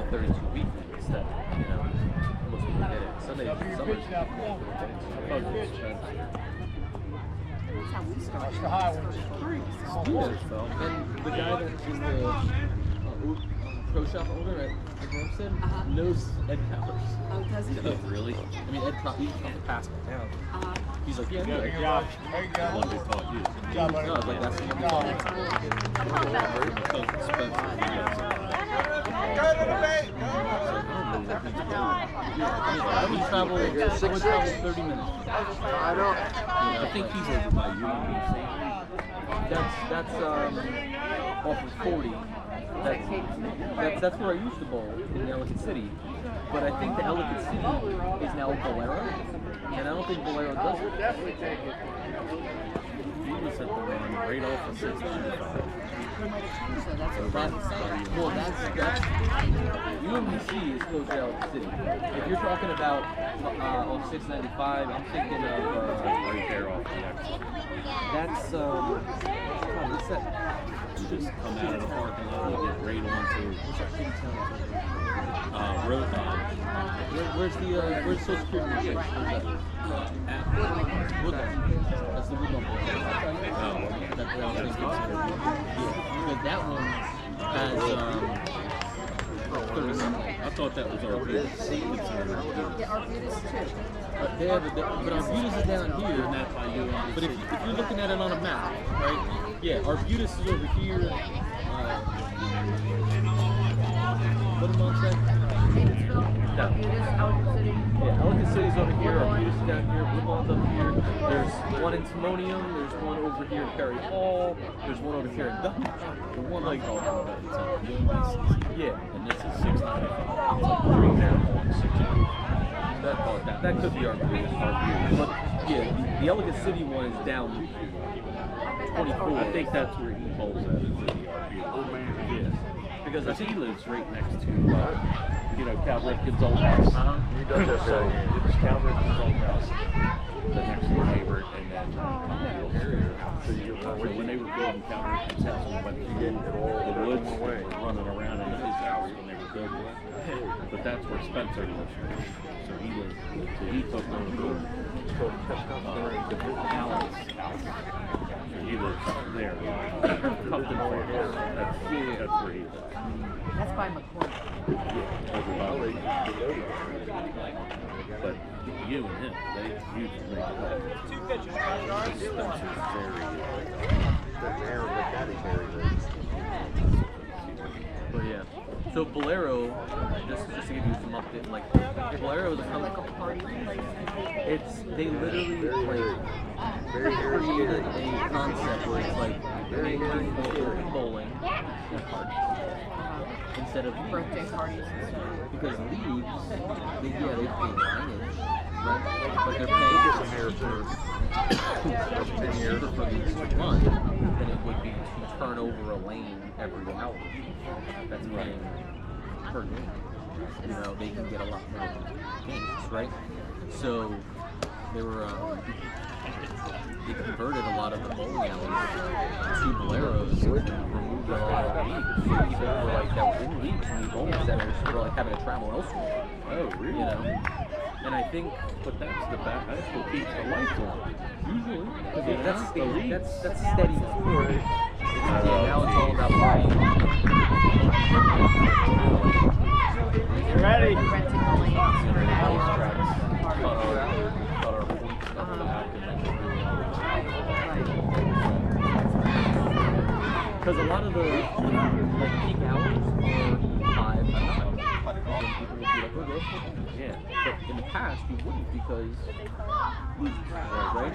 S8: 32 week leagues that, you know, most people get it. Sundays and summers.
S7: That's how we started.
S8: And the guy that is the pro shop owner at Hampstead knows Ed Powers.
S7: Oh, does he?
S8: Really? I mean, Ed probably passed me down. He's like, yeah,
S5: Good job. There you go.
S10: one they taught you.
S5: Good job, buddy.
S8: No, I was like, that's the one. I would travel 30 minutes.
S3: I don't.
S8: I think he's over by you. That's off of 40. That's where I used to bowl in Ellicott City, but I think the Ellicott City is now Bolero, and I don't think Bolero does it.
S11: Definitely take it.
S10: He was at the run right off of 695.
S7: So that's what I'm saying.
S8: Well, that's UMBC is close to Ellicott City. If you're talking about on 695, I'm thinking of
S10: Right there off the exit.
S8: that's what's that?
S10: You just come out of the parking lot and get right onto
S8: Where's Social Security Exchange? Where's that? Woodland. That's the Woodland Bowl. That's what I was thinking. Yeah, but that one has 30 something.
S10: I thought that was our bid.
S7: Yeah, Arbutus too.
S8: They have but Arbutus is down here.
S10: And that's by UMBC.
S8: But if you're looking at it on a map, right? Yeah, Arbutus is over here. What am I saying?
S7: Davisville, Arbutus, Ellicott City.
S8: Yeah, Ellicott City's over here, Arbutus is down here, Woodlawn's up here. There's one in Timonium, there's one over here in Perry Hall, there's one over here in Dutton. The one like yeah,
S10: And this is 695. Right there on 695.
S8: that could be Arbutus. But yeah, the Ellicott City one is down 24.
S10: I think that's where he bowls at, is in the Arbutus. Yes. Because he lives right next to, Cal Ripken's old house.
S3: He does that
S10: So
S3: very
S10: it was Cal Ripken's old house, the next door neighbor, and then
S3: So you get
S10: so when they were building Cal Ripken's house, we went through the woods, they were running around in his house when they were building it. But that's where Spencer lives. So he took over Alan's house. So he lives there. Compton Farm. That's where he lives.
S7: That's by McCoy.
S10: Over by But you and him, they usually make it up. Spencer's
S8: But yeah. So Bolero, just to give you some update, like Bolero is
S7: Like a party place.
S8: they literally like created a concept where it's like bowling instead of
S7: Birthday parties and stuff.
S8: because leagues, they pay lineage, right? But they're paying cheaper for leagues to run than it would be to turn over a lane every hour. That's paying per game. They can get a lot more games, right? So they converted a lot of the bowling alleys to Boleros and removed a lot of the leagues. People were like that were in leagues and these bowling centers were like having to travel elsewhere.
S10: Oh, really?
S8: And I think,
S10: But that's the back. That's what keeps the lights on. Usually,
S8: that's
S10: the league.
S8: that's steady. Now it's all about money.
S5: Ready?
S7: Renting the lanes for an hour.
S8: Because a lot of the peak hours are 5. People would be like, oh, yeah. But in the past, you wouldn't because right?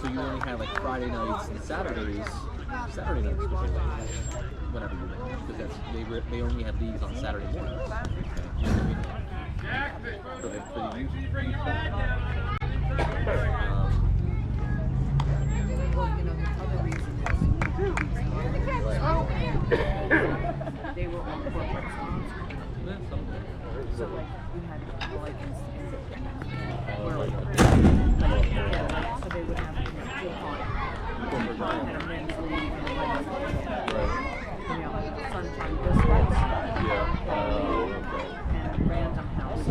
S8: So you only had like Friday nights and Saturdays. Saturday nights was late, whenever you went, because they only had leagues on Saturday mornings. So they used
S7: Well, the other reason is they were on corporate sponsors. So like you had so they would have full time. Had a men's league and a women's league. Sunshine Biscuits. And Random House.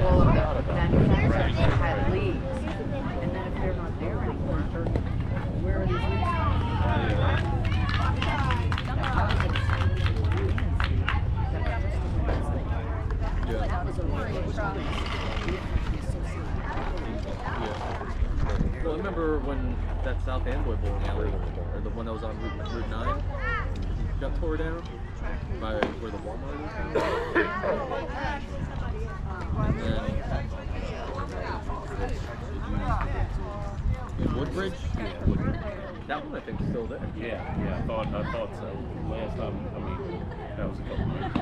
S7: All of the manufacturers had leagues. And then if they're not there anymore, where are these leagues That was a really
S8: Well, I remember when that South Amboy bowling alley, or the one that was on Route 9, got tore down by where the Walmart is. And then think, still there.
S10: Yeah, I thought so. Last time, I mean, that was a couple years ago.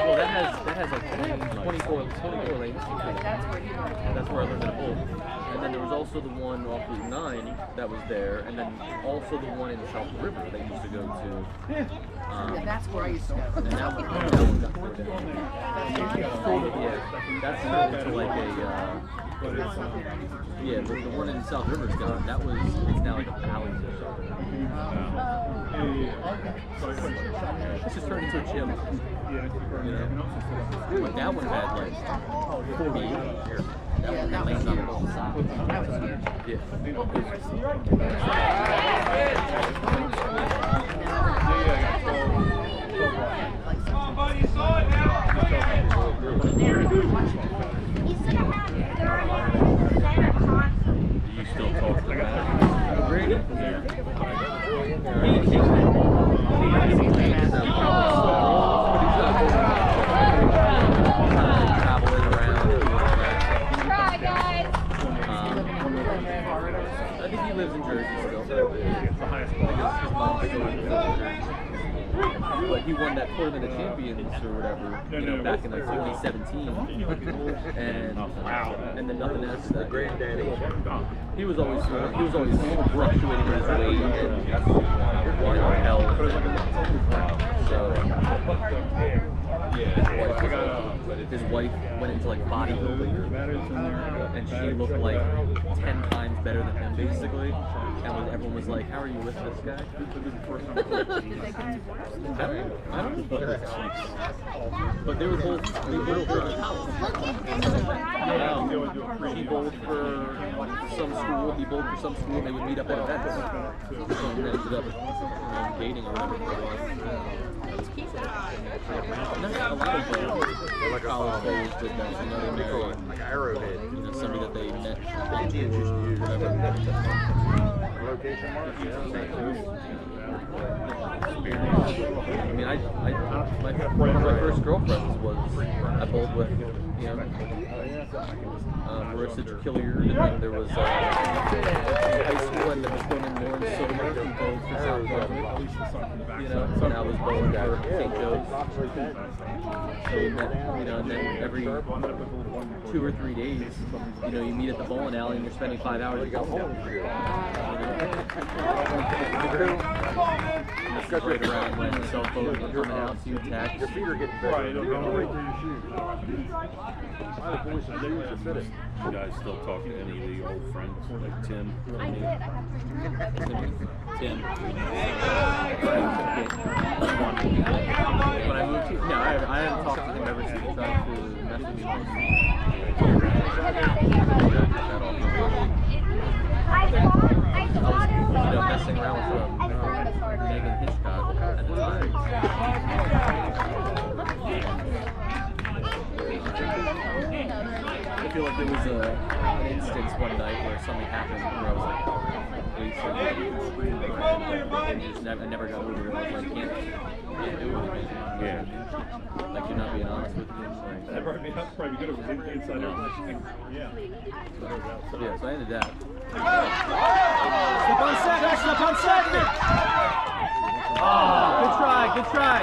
S8: Well, that has like 24 lanes. That's where I learned how to bowl. And then there was also the one off Route 9 that was there, and then also the one in the South River that you used to go to.
S7: That's where I used to go.
S8: And that one got tore down. Yeah, that's turned into like a, yeah, the one in South River's gone. It's now like a valley or something. It's just turned into a gym. Yeah. But that one had like 40 here. That one had lanes on both sides.
S7: That was huge.
S8: Yeah.
S6: Somebody saw it now.
S10: You still talk to that?
S8: Brady?
S10: Yeah.
S8: Traveling around.
S6: Try, guys.
S8: I think he lives in Jersey still. But he won that Tournament of Champions or whatever, back in like 2017. And then nothing after that.
S3: Granddaddy.
S8: He was always fluctuating his weight and health. So his wife went into like bodybuilding, and she looked like 10 times better than him basically. And everyone was like, "How are you with this guy?" I don't know. But they were both She bowled for some school, he bowled for some school, and they would meet up at events. So they ended up dating or whatever it was. A lot of college players did that, they married,
S3: Like Arrowhead.
S8: somebody that they met on tour or whatever.
S3: Location mark?
S8: I mean, one of my first girlfriends was I bowled with, Marissa Killiard, and then there was high school, and there was one in Lawrence Silver who bowled for South Brunswick, and I was bowling for St. Joe's. So we met, and then every 2 or 3 days, you meet at the bowling alley and you're spending 5 hours at the bowling. Right around when the cell phones were coming out, so you text.
S3: Your feet are getting better. Right, it'll go right through your shoes.
S10: You guys still talk to any of the old friends, like Tim?
S8: Tim. When I moved here, no, I haven't talked to him ever since he tried to message me.
S6: I was,
S8: messing around with Megan Hitchcock at the time. I feel like there was an instance one night where something happened where I was like, I never got over it. I was like, can't do it.
S10: Yeah.
S8: Like, you're not being honest with me.
S5: That'd probably be good if it was inside out. Yeah.
S8: Yeah, so I ended that.
S11: Step on second.
S8: Oh, good try.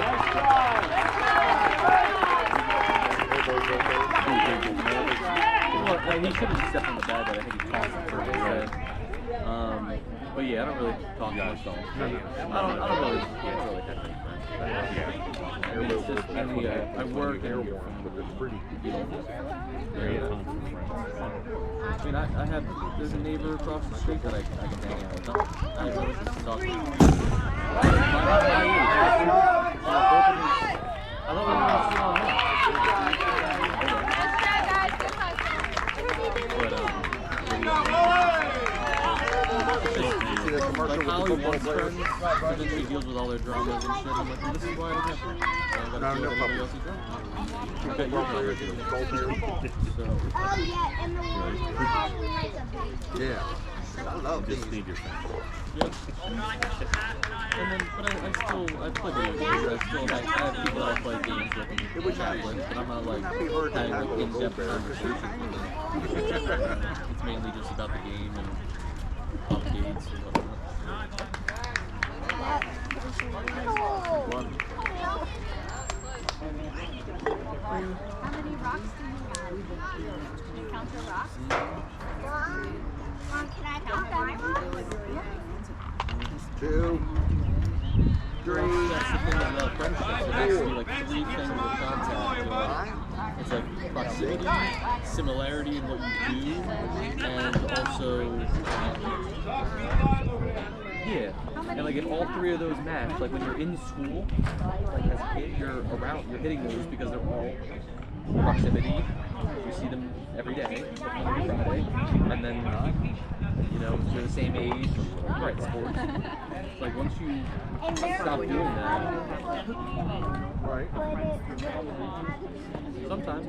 S8: Well, he should have stepped on the bag, but I think he tossed it first. But yeah, I don't really talk much on him. I don't really have any friends. It's just, I work and there's a neighbor across the street that I can hang out with. I really just talk to him. I don't know what's going on. Like Holly wants friends, so then she deals with all their dramas and shit. I'm like, this is why I don't have friends. I gotta deal with everybody else's drama. I bet you're not ready to do
S3: Yeah. I love
S10: Just
S3: these.
S10: need your friends.
S8: Yeah. And then, but I play video games. I have people that I play games with and chat with, but I'm not like having like in-depth conversations with them. It's mainly just about the game and pop gates and whatnot.
S3: One.
S6: How many rocks do you have? Can you count your rocks? Mom, can I count them?
S3: Two. Three.
S8: That's the thing about friendship. There has to be like 3 things of contact. It's like proximity, similarity in what you do, and also yeah. And like if all 3 of those match, like when you're in school, like as a kid, you're hitting those because they're all proximity. You see them every day, Monday to Friday, and then you're the same age, right? Sports. Like once you stop doing that,
S3: Right.
S8: sometimes.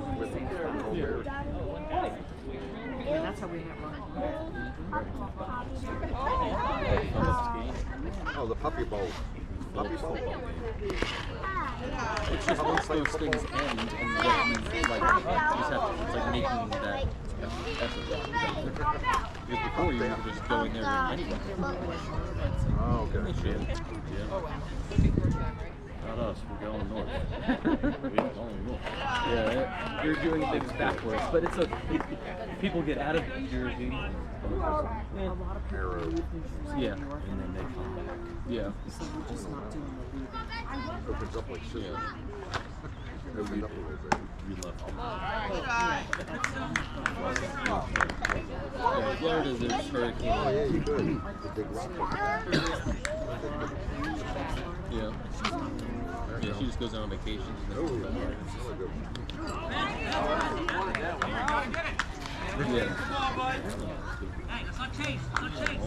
S7: Yeah, that's how we met
S3: Oh, the puppy bowl. Puppy bowl.
S8: It's just once those things end, and then you just have to, it's like making that effort. Because before you were just going there anyway.
S3: Oh, okay.
S10: Yeah. Not us, we're going north. We're going north.
S8: Yeah, you're doing things backwards, but it's okay. People get out of New Jersey.
S3: Arrow.
S8: Yeah.
S10: And then they come back.
S8: Yeah.
S7: So we're just not doing the leaving.
S3: Opens up like scissors.
S8: Yeah.
S3: Opens up a little bit.
S10: We left them.
S8: Yeah, Florida, there's hurricane.
S3: Oh, yeah, you could. The big rock.
S8: Yeah. Yeah, she just goes on vacations and then
S3: Oh,
S8: comes
S3: really good.
S8: back. Yeah.
S11: Hey, let's not chase. Let's not chase.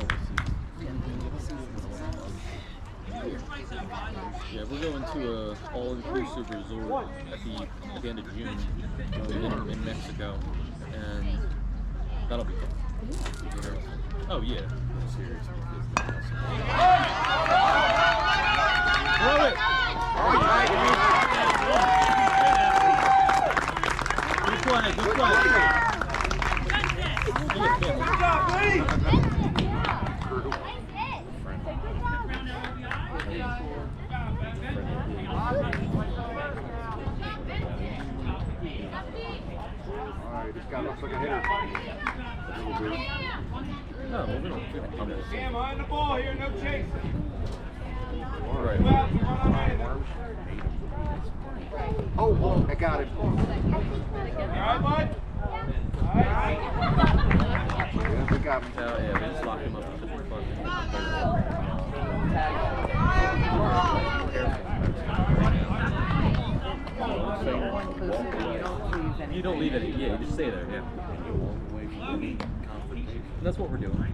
S8: Yeah, we're going to a all-inclusive resort at the end of June in Mexico, and that'll be fun. Oh yeah. Throw it! Good play, good play. Good job, buddy!
S3: Alright, this guy looks like a hitter.
S8: No, we don't.
S1: Sam, behind the ball here, no chase.
S8: Right.
S3: Oh, I got him.
S1: All right, bud?
S3: Yeah, they got me.
S8: Yeah, we just lock him up because we're fun. You don't leave it. Yeah, you just stay there. Yeah. And that's what we're doing.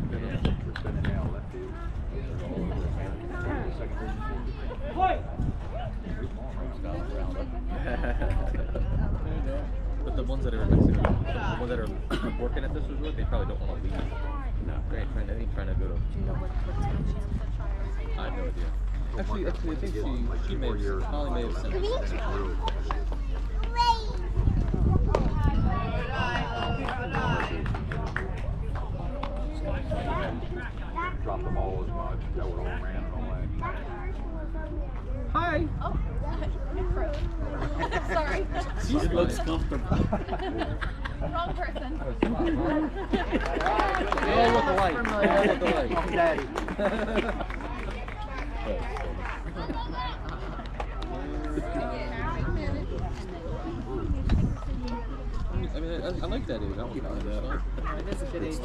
S8: But the ones that are in Mexico, the ones that are working at this resort, they probably don't want to leave. No, they ain't trying to go to. I have no idea. Actually, I think she may have, Molly may have sent us.
S3: Drop the ball as much. That would all ran and all that.
S8: Hi!
S6: Oh, sorry.
S8: She looks comfortable.
S6: Wrong person.
S8: They all look alike. They all look alike.
S5: Daddy.
S8: I mean, I like that age. I don't mind that.
S7: It is a good age.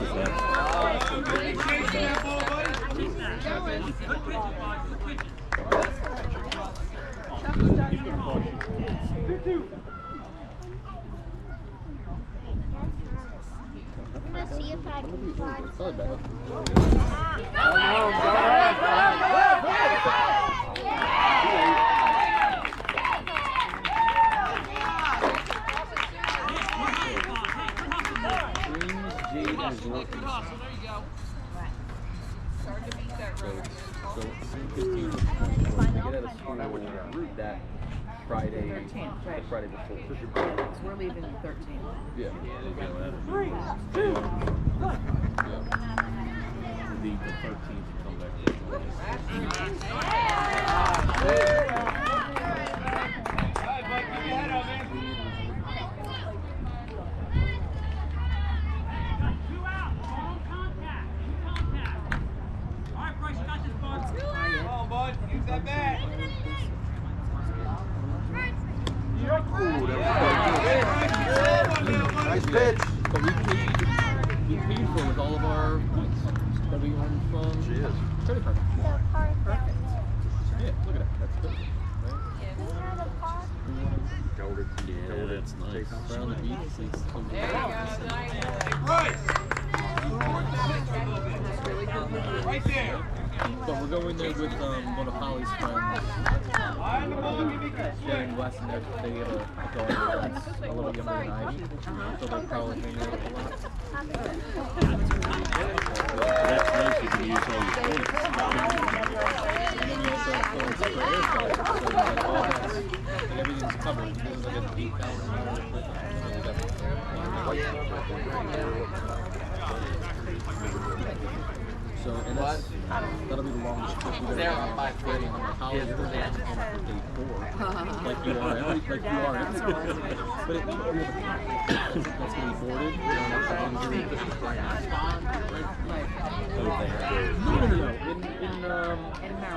S6: I'm gonna see if I can find.
S8: Probably better. Dreams, Jade, and Resort. So 15. They get out of school route that Friday,
S7: 13th, right.
S8: the Friday before.
S7: Because we're leaving the 13th.
S8: Yeah.
S10: They go out of
S8: Yeah.
S10: the beat the 13th and come back to the
S11: 2 out. All contact. Contact. All right, Bryce, you got this, bud. Come on, bud. Use that bat.
S3: Nice pitch.
S8: But we paid for it with all of our points that we earned from
S3: She is.
S8: credit card.
S7: Perfect.
S8: Yeah, look at that. That's good. Right?
S10: Yeah, that's nice.
S8: Around the beach, it's
S11: Right there.
S8: But we're going there with one of Holly's friends. Jerry and Wes, and they have a daughter that's a little younger than Ivy, so they'll probably hang out a lot.
S10: That's nice, you can use all your points.
S8: And then you also have points for airfare, so like all that's, like everything's covered. There's like an $8,000 trip. So, and that'll be the longest trip we've ever done on my training on my college. We're going for day 4. Like you are every. But that's going to be boarded.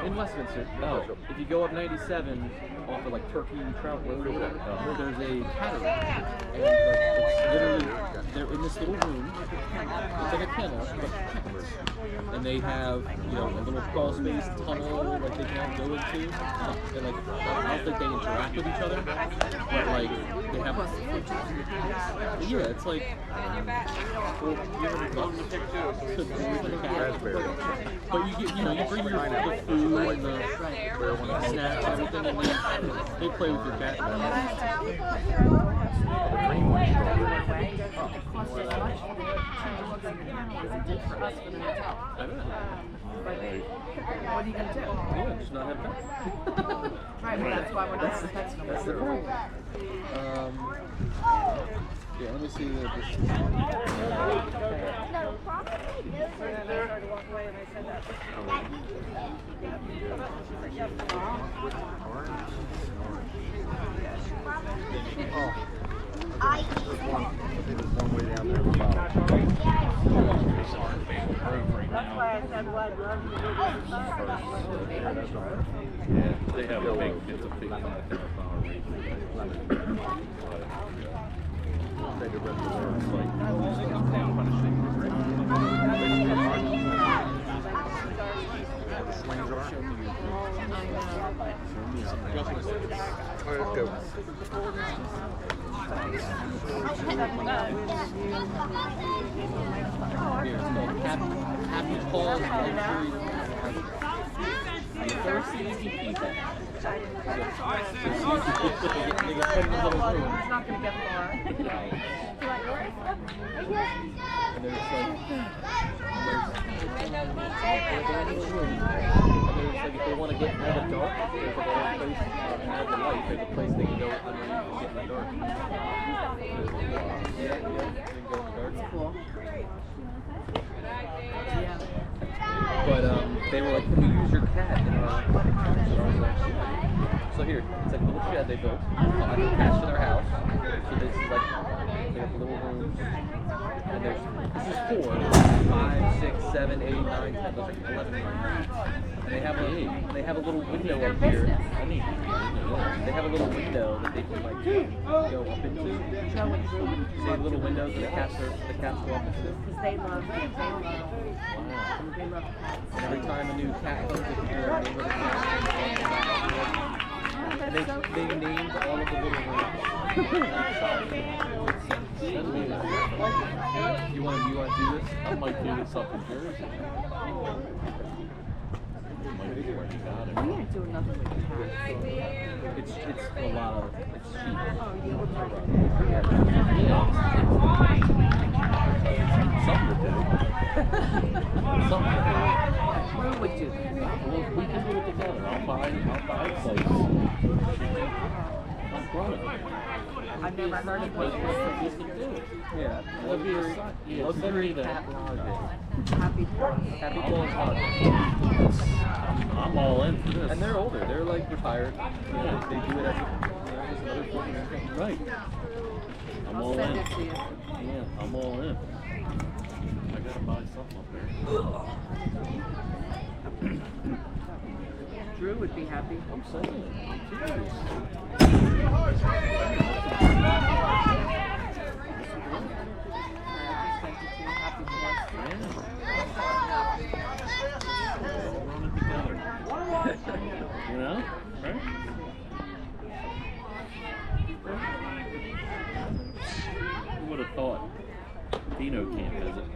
S8: In Westminster. No. If you go up 97 off of like Turkey Trout Road or whatever, there's a cataract. And like, it's literally, they're in this little room. It's like a kennel, but cats. And they have, you know, a little crawl space tunnel like they can all go into. And like, I don't think they interact with each other, but like they have. Yeah, it's like. Well, you ever bucks to board the cat? But you get, you know, you bring your the food and the snacks and everything, and they play with your cat.
S7: What are you going to do?
S8: Yeah, just not have pets.
S7: Right, well, that's why we're not having pets no
S8: That's the
S7: more.
S8: problem. Yeah, let me see this.
S3: There's one way down there at the bottom.
S10: Yeah, they have a big, it's a big 5,000-hour race.
S3: Take a rest of there.
S10: It's like,
S3: The slings are. All right, let's go.
S8: Here, it's called Happy Paws Luxury. Thirsty as you keep it. They get put in the little room.
S7: It's not going to get far.
S8: And there's like, if they want to get out of the dark, there's like a place out of the light. There's a place they can go underneath and get in the dark. Yeah, they can go in the dark.
S7: Cool. Yeah.
S8: But they were like, can we use your cat in our aquatic room? So I was like, sure. So here, it's like a little shed they built. Attached to their house. So this is like, they have little rooms. And there's, this is 4, 5, 6, 7, 8, 9, 10, there's like 11 rooms. And they have a little window up here. They have a little window that they can like go up into. See the little windows that the cats go up into?
S7: Because they love cats.
S8: And every time a new cat comes, they can hear the name of the cat. And they named all of the little rooms. You want to do this?
S10: I might do this up in Jersey. Might be where you got it.
S7: We ain't doing nothing with the cats.
S8: It's a lot of, it's cheap.
S10: Something to do. Something to do.
S7: Who would do that?
S10: Well, we can do it together. I'll buy a place. I'll run it.
S7: I've never heard of it.
S8: Yeah.
S10: Luxury that
S7: Happy
S8: Happy Pulling Hog.
S10: I'm all in for this.
S8: And they're older. They're like retired. Yeah. They do it as another form of income.
S10: Right. I'm
S7: I'll
S10: all
S7: send
S10: in.
S7: it to you.
S10: Yeah, I'm all in. I gotta buy something up there.
S7: Drew would be happy.
S10: I'm saying.
S7: Happy
S10: All running together. You know? Right? Who would have thought? Dino can't visit.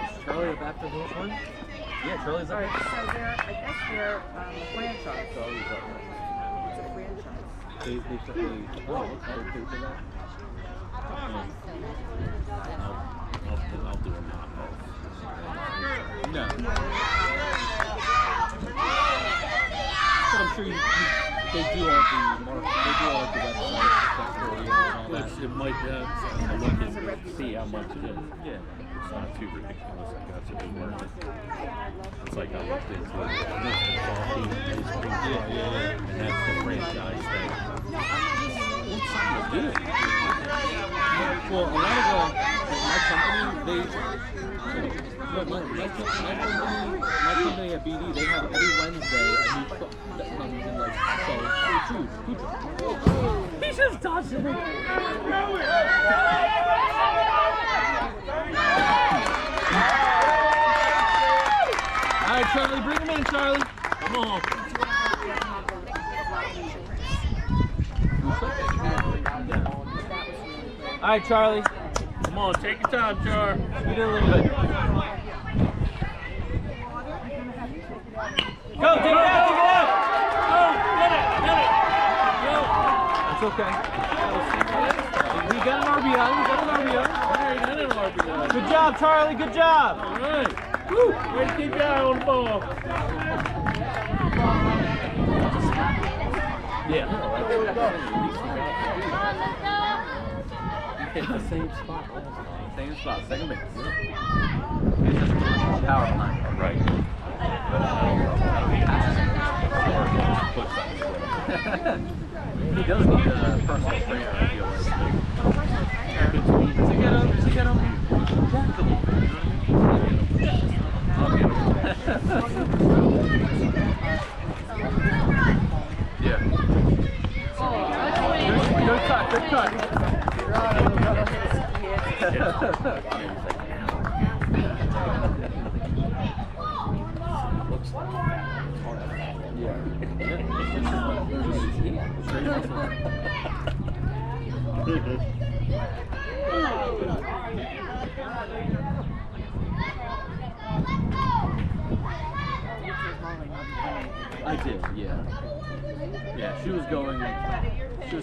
S8: Is Charlie back to this one? Yeah, Charlie's
S7: All
S8: up.
S7: right, so they're, I guess they're a franchise.
S8: Charlie's up.
S7: It's a franchise.
S8: They took the okay for that.
S10: I'll do a knockoff.
S8: No. But I'm sure they do all the websites and stuff for you and all that.
S10: Which it might, I'm looking to see how much it is.
S8: Yeah.
S10: It's not too ridiculous, I guess, if it's worth it. It's like I looked into it. And that's the franchise thing. What's something to do?
S8: Well, a lot of my company, my company at BD, they have every Wednesday a new truck that comes and like sells food.
S10: He's just dodging it.
S8: All right, Charlie, bring him in, Charlie.
S10: Come on.
S8: All right, Charlie.
S10: Come on, take your time, Char.
S8: You did a little bit. Go, take it out, take it out.
S10: Go, get it. Go.
S8: That's okay. We got an RBI,
S10: There you got an RBI.
S8: Good job, Charlie, good job.
S10: All right. Woo. Way to keep your eye on the ball.
S8: Yeah.
S10: Hit the same spot.
S8: Same spot, second base. He's just power behind.
S10: Right.
S8: He does need a personal trainer, I feel like. To get him jacked a little bit, you know? Yeah. Good cut, good cut. I did, yeah. Yeah, she was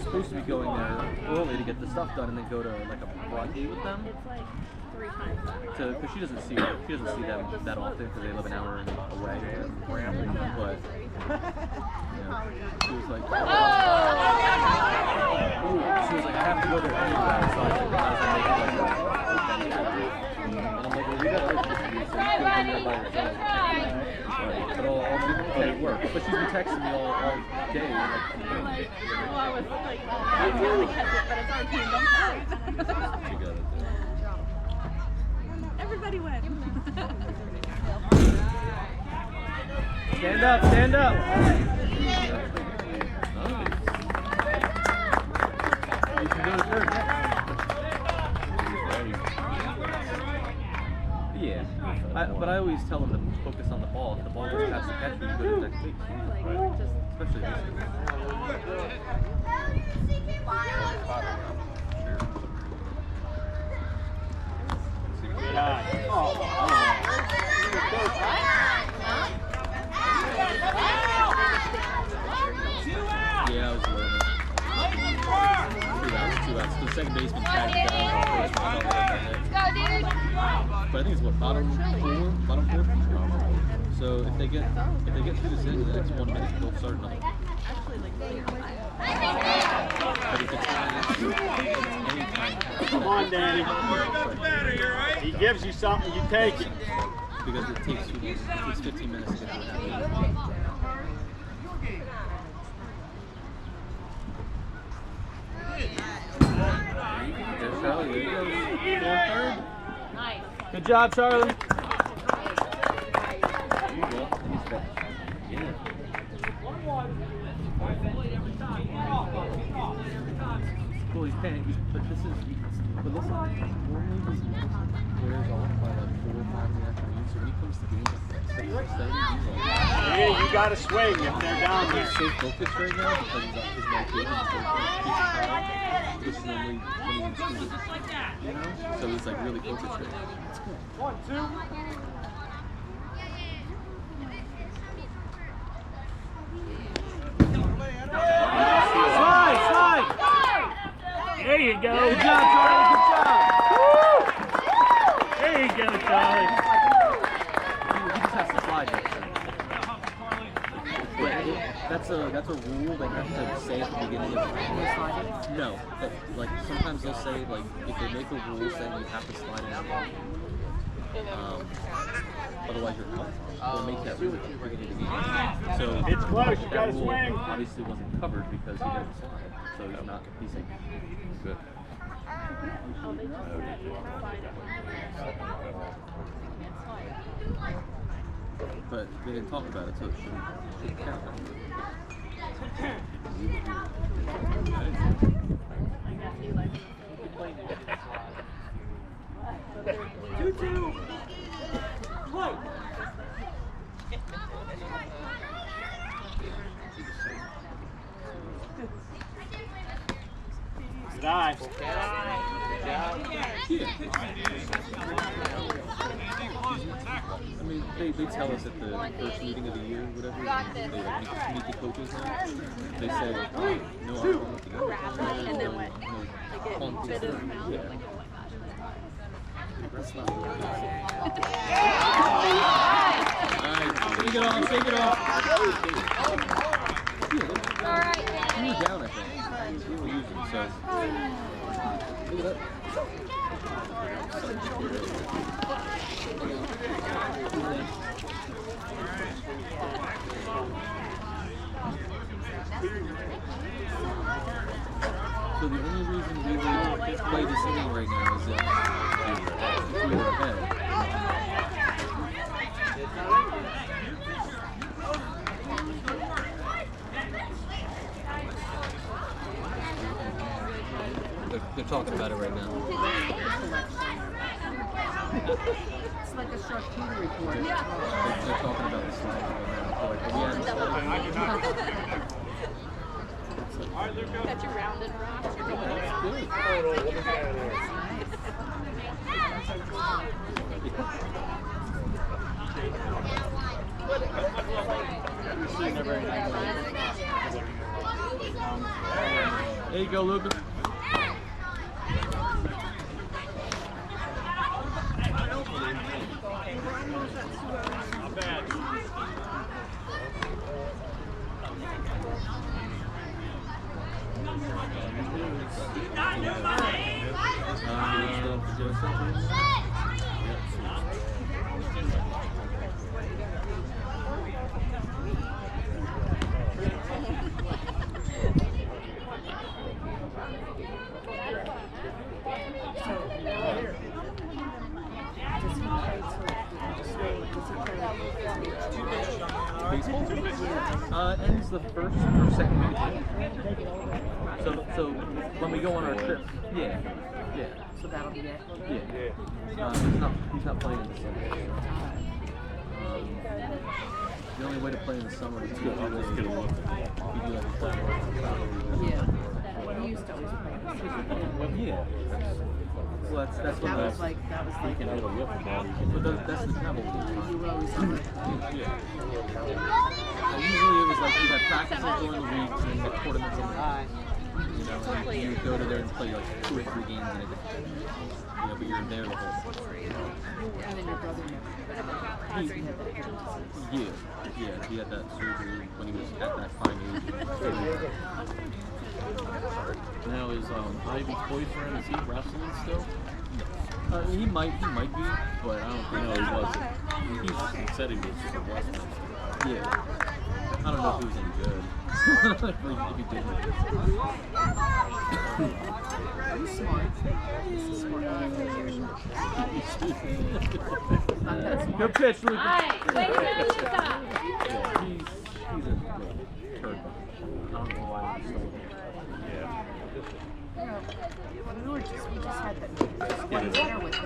S8: supposed to be going there early to get the stuff done and then go to like a broad date with them. Because she doesn't see them that often because they live an hour away from Graham. But she was like, I have to go there anyway. So I was like, and I'm like, well, we got other things to do, so you couldn't come there by yourself. But I'll make it work. But she's been texting me all day.
S6: I was like, I'm going to catch it, but it's our team, don't catch it.
S10: You got it.
S6: Everybody wins.
S8: Stand up, stand up. You can go to third. Yeah, but I always tell them to focus on the ball. If the ball goes past the catcher, you go to the next week. Right. Especially this year. Yeah, I was loaded. 2 outs. The second baseman tagged down. But I think it's what, bottom four? So if they get through this inning in the next 1 minute, they'll start another one. But if it's
S5: Come on, Danny. He gives you something, you take it.
S8: Because it takes 15 minutes to get to the half. There's Charlie. There he goes. Third.
S6: Nice.
S5: Good job, Charlie.
S8: There you go. He's back. Yeah. Cool, he's paying. But this is. But listen, normally this wears off by like 4 or 5 in the afternoon. So when he comes to games at 6 or 7, he's like.
S5: Yeah, you got to swing if they're down there.
S8: He's so focused right now because his medication is so high. Which is normally when he's in school. You know? So he's like really focused right now. It's good.
S5: 1, 2. Slide! There you go. Good job, Charlie. Good job. Woo! There you go, Charlie.
S8: He just has to slide next time. That's a rule they have to say at the beginning of the game. No, but like sometimes they'll say like if they make a rule saying you have to slide in the game, otherwise you're out. They'll make that rule at the beginning of the game. So
S5: It's close. You
S8: that
S5: got to
S8: rule
S5: swing.
S8: obviously wasn't covered because he didn't slide. So he's not. He's like good. But they didn't talk about it, so it shouldn't count.
S11: 2-2. Play.
S5: Good eye.
S8: I mean, they tell us at the first meeting of the year, whatever, they meet the coaches now. They say, no alcohol with the undertone, and then what? Yeah. That's not what it is. Shake it off, shake it off.
S6: All right,
S8: You were down, I think. You were losing, so. Look at that. So the only reason we would play this inning right now is if we were ahead. They're talking about it right now.
S7: It's like a charcuterie report.
S8: They're talking about the slide right now. Like,
S6: Got your rounded rock.
S8: There you go, Luca.
S5: Not bad.
S8: Ends the first or second week. So when we go on our trip, yeah.
S7: So that'll be it.
S8: Yeah. He's not playing in the summer. The only way to play in the summer is to do like a flat.
S7: Yeah. He used to always play this.
S8: Yeah. Well, that's what
S7: That was like
S8: you can hit a whip ball. But that's the travel
S7: you
S8: time.
S7: were always on it.
S8: Yeah. Usually it was like you had practices during the week and the tournaments on the night. You know, and you would go to there and play like 2 or 3 games in a day. You know, but you're there the whole time.
S7: And then your brother never.
S8: He had that surgery when he was at that fine age.
S10: Now is Ivy's boyfriend, is he wrestling still?
S8: He might be, but I don't think
S10: No, he wasn't. He said he was just a wrestler.
S8: Yeah. I don't know if he was any good. If he did.
S7: He's smart. He's smart. Not that smart.
S8: Good pitch, Luke.
S6: All right, way to go, Luca.
S8: Yeah, he's a turd. I don't know why he's still here.
S7: We just had that one dinner with them.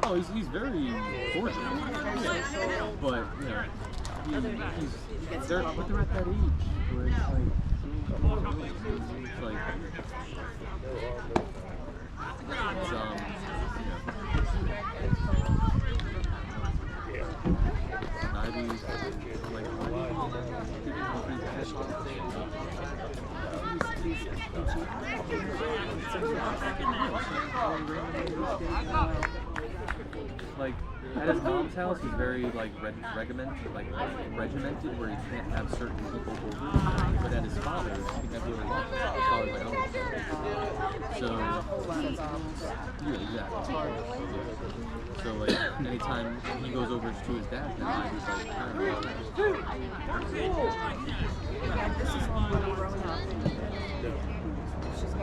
S8: Oh, he's very cordial. But, you know, they're at that age where it's like, Ivy's like, like at his mom's house, he's very like regimented, where he can't have certain people over. But at his father's, he can have really long. His father's like, oh. So yeah, exactly. So like anytime he goes over to his dad's now, he's like, I don't know.
S7: This is when we were growing up. She's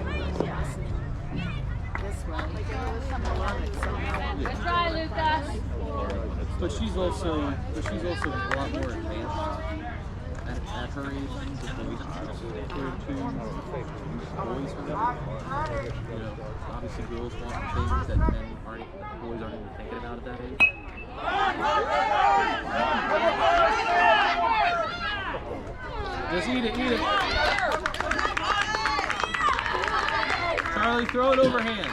S7: going to go this way.
S6: Good try, Lucas.
S8: But she's also a lot more advanced at her age. With relationships with two boys, whatever. You know, obviously girls want things that boys aren't even thinking about at that age. Just eat it, eat it. Charlie, throw it overhand.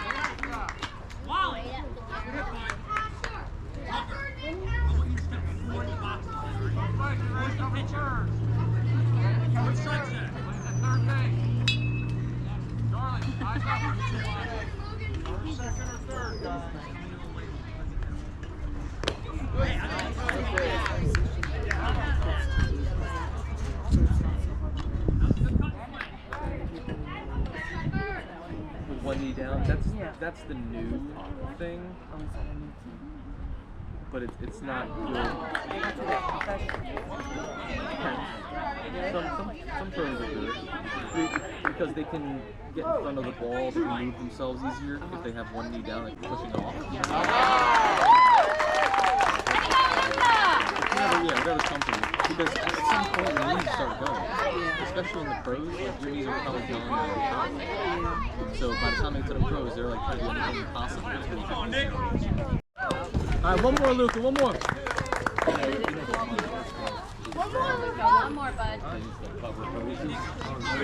S8: With one knee down, that's the new thing. But it's not good. Some pros are good because they can get in front of the ball, they can move themselves easier if they have one knee down, like pushing off. Whatever comfortable. Because at some point your knees start going, especially in the pros. Like your knees are probably going there. So by the time they get to the pros, they're like trying to do anything possible to make it. All right, one more, Luca, one more.
S6: One more, Luca. One more, bud.
S10: The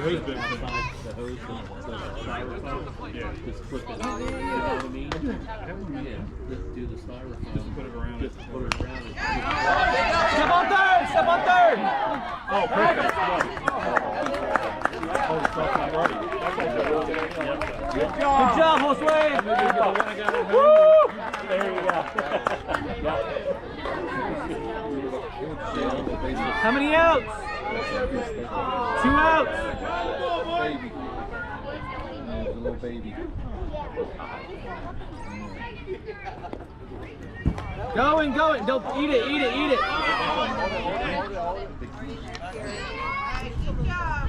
S10: hose bit inside the hose, the styrofoam. Yeah. Just flip it. You know what I mean? Yeah. Just do the styrofoam. Just put it around. Just put it around.
S8: Step on third! Step on third!
S5: Oh, perfect. Oh, stuff not ready. Good job, Josue. Woo! There you go.
S8: How many outs? 2 outs.
S3: Baby. The little baby.
S8: Going. Don't eat it.
S6: Good job.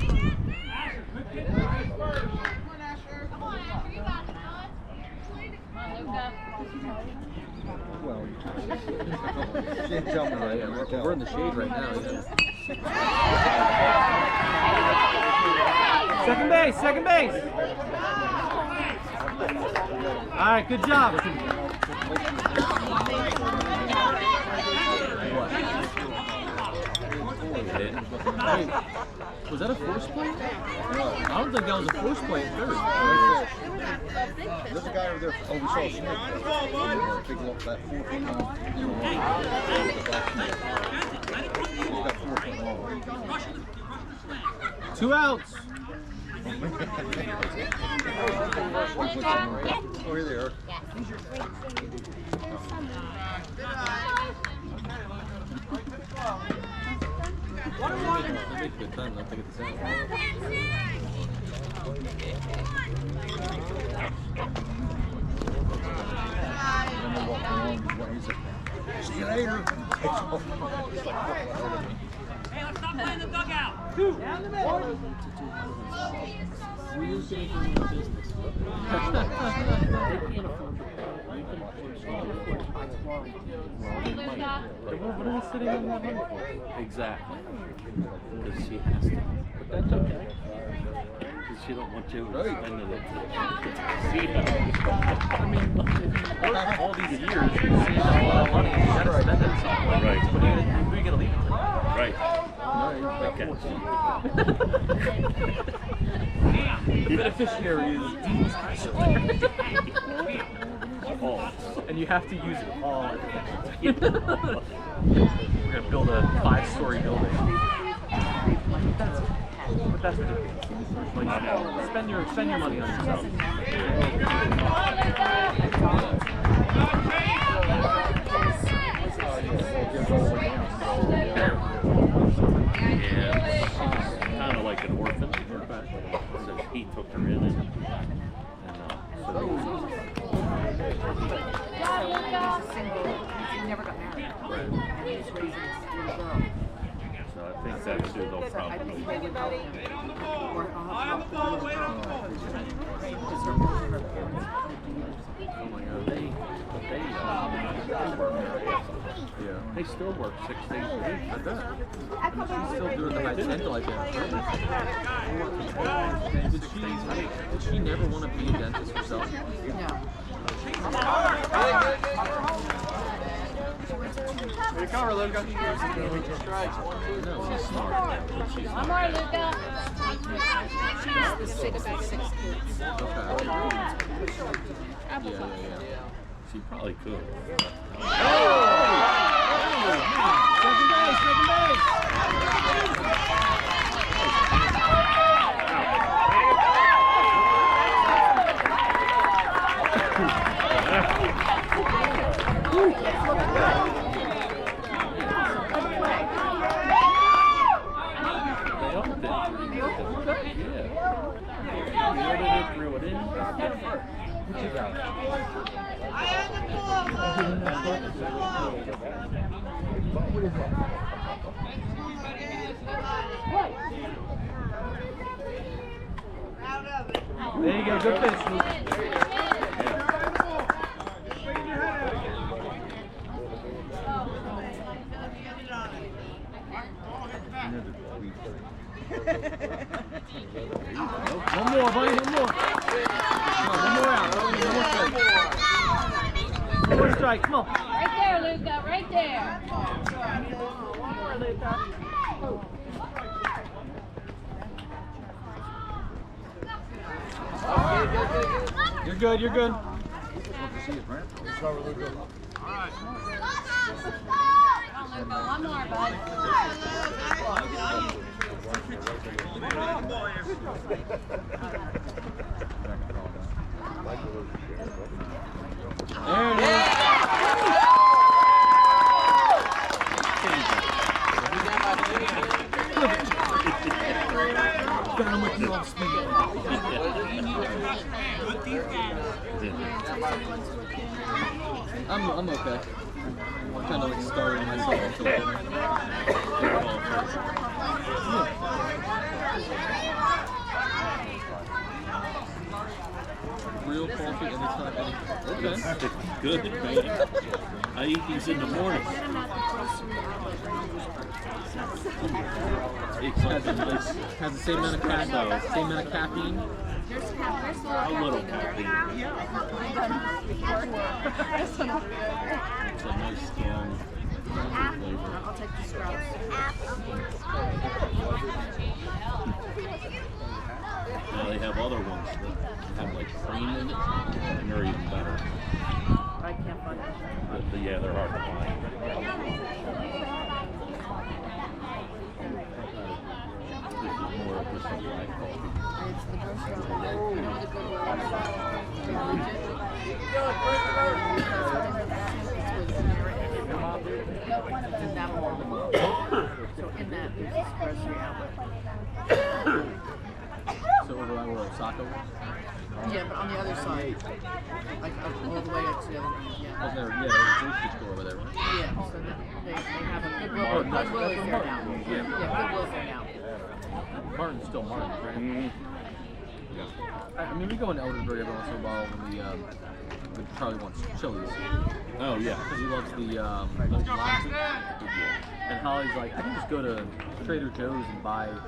S6: Luca.
S3: Well, she didn't tell me right.
S8: We're in the shade right now. Yeah. Second base. All right, good job. Hey, was that a force play? No, I don't think that was a force play at third.
S3: There's a guy over there. Oh, we saw a snake. Big look, that 4 foot long. He's got 4 foot long.
S8: 2 outs.
S3: Oh, here they are.
S8: They make good time not to get this out.
S3: See you later.
S11: Hey, let's stop playing the dugout.
S6: Down the middle.
S8: We're just going to do business. They can't afford to pay. You can afford to What are they sitting on that money for?
S10: Exactly. Because she has to.
S8: But that's okay.
S10: Because she don't want you spending it.
S8: I mean, if you work all these years, you save a lot of money, you gotta spend it at some point.
S10: Right.
S8: But who are you gonna leave it to?
S10: Right.
S8: No,
S10: Okay.
S8: The beneficiary is Dean's
S10: Oh.
S8: and you have to use it all. We're gonna build a 5-story building. But that's ridiculous. Like, spend your money on yourself.
S10: Yeah, she's kind of like an orphan. So he took her in and
S7: He never got married. And he's raising his little girl.
S10: so I think that's who they'll
S7: I
S10: probably.
S7: think they would help him. Or
S11: Eye on the ball, wait on the ball.
S7: because her parents
S10: Oh my God, they
S8: Yeah.
S10: they still work 6 days a week.
S8: I bet. She's still doing the high dental like that. Did she never want to be a dentist herself?
S7: No.
S5: Here you come, Luca.
S8: No, she's smart. She's
S6: One more, Luca.
S7: The 6 kids.
S8: okay. Yeah.
S10: She probably could.
S8: There you go, good finish, Luke. One more, buddy, one more. Come on, one more out. One more strike, come on.
S6: Right there, Luca. Right there.
S7: One more, Luca.
S8: You're good, you're good.
S6: Come on, Luca. One more, bud.
S8: There it is. Down with you all speed. I'm okay. I'm kind of like starving myself into real coffee anytime, anything. Okay.
S10: It's good, man. I eat these in the morning.
S8: Has the same amount of caffeine. Same amount of caffeine.
S10: A little caffeine. It's a nice strong flavor.
S7: I'll take the Sprouts.
S10: Now they have other ones that have like cream in it, and they're even better.
S7: I can't find it.
S10: But yeah, they're hard to find. This is more of just a black coffee.
S7: It's the grocery store. You know the good ones. in that mall. So in that, there's this grocery outlet.
S8: So over by where Osaka was?
S7: Yeah, but on the other side. Like all the way up to the other end, yeah.
S8: Wasn't there, yeah, there was a grocery store over there, right?
S7: Yeah, so they have a Goodwill. Goodwill is there now. Yeah, Goodwill is there now.
S8: Martin's still Martin, right?
S10: Mm-hmm.
S8: I mean, we go into Elderberry every once in a while when Charlie wants chilies.
S10: Oh, yeah.
S8: Because he loves the lassi. And Holly's like, I can just go to Trader Joe's and buy the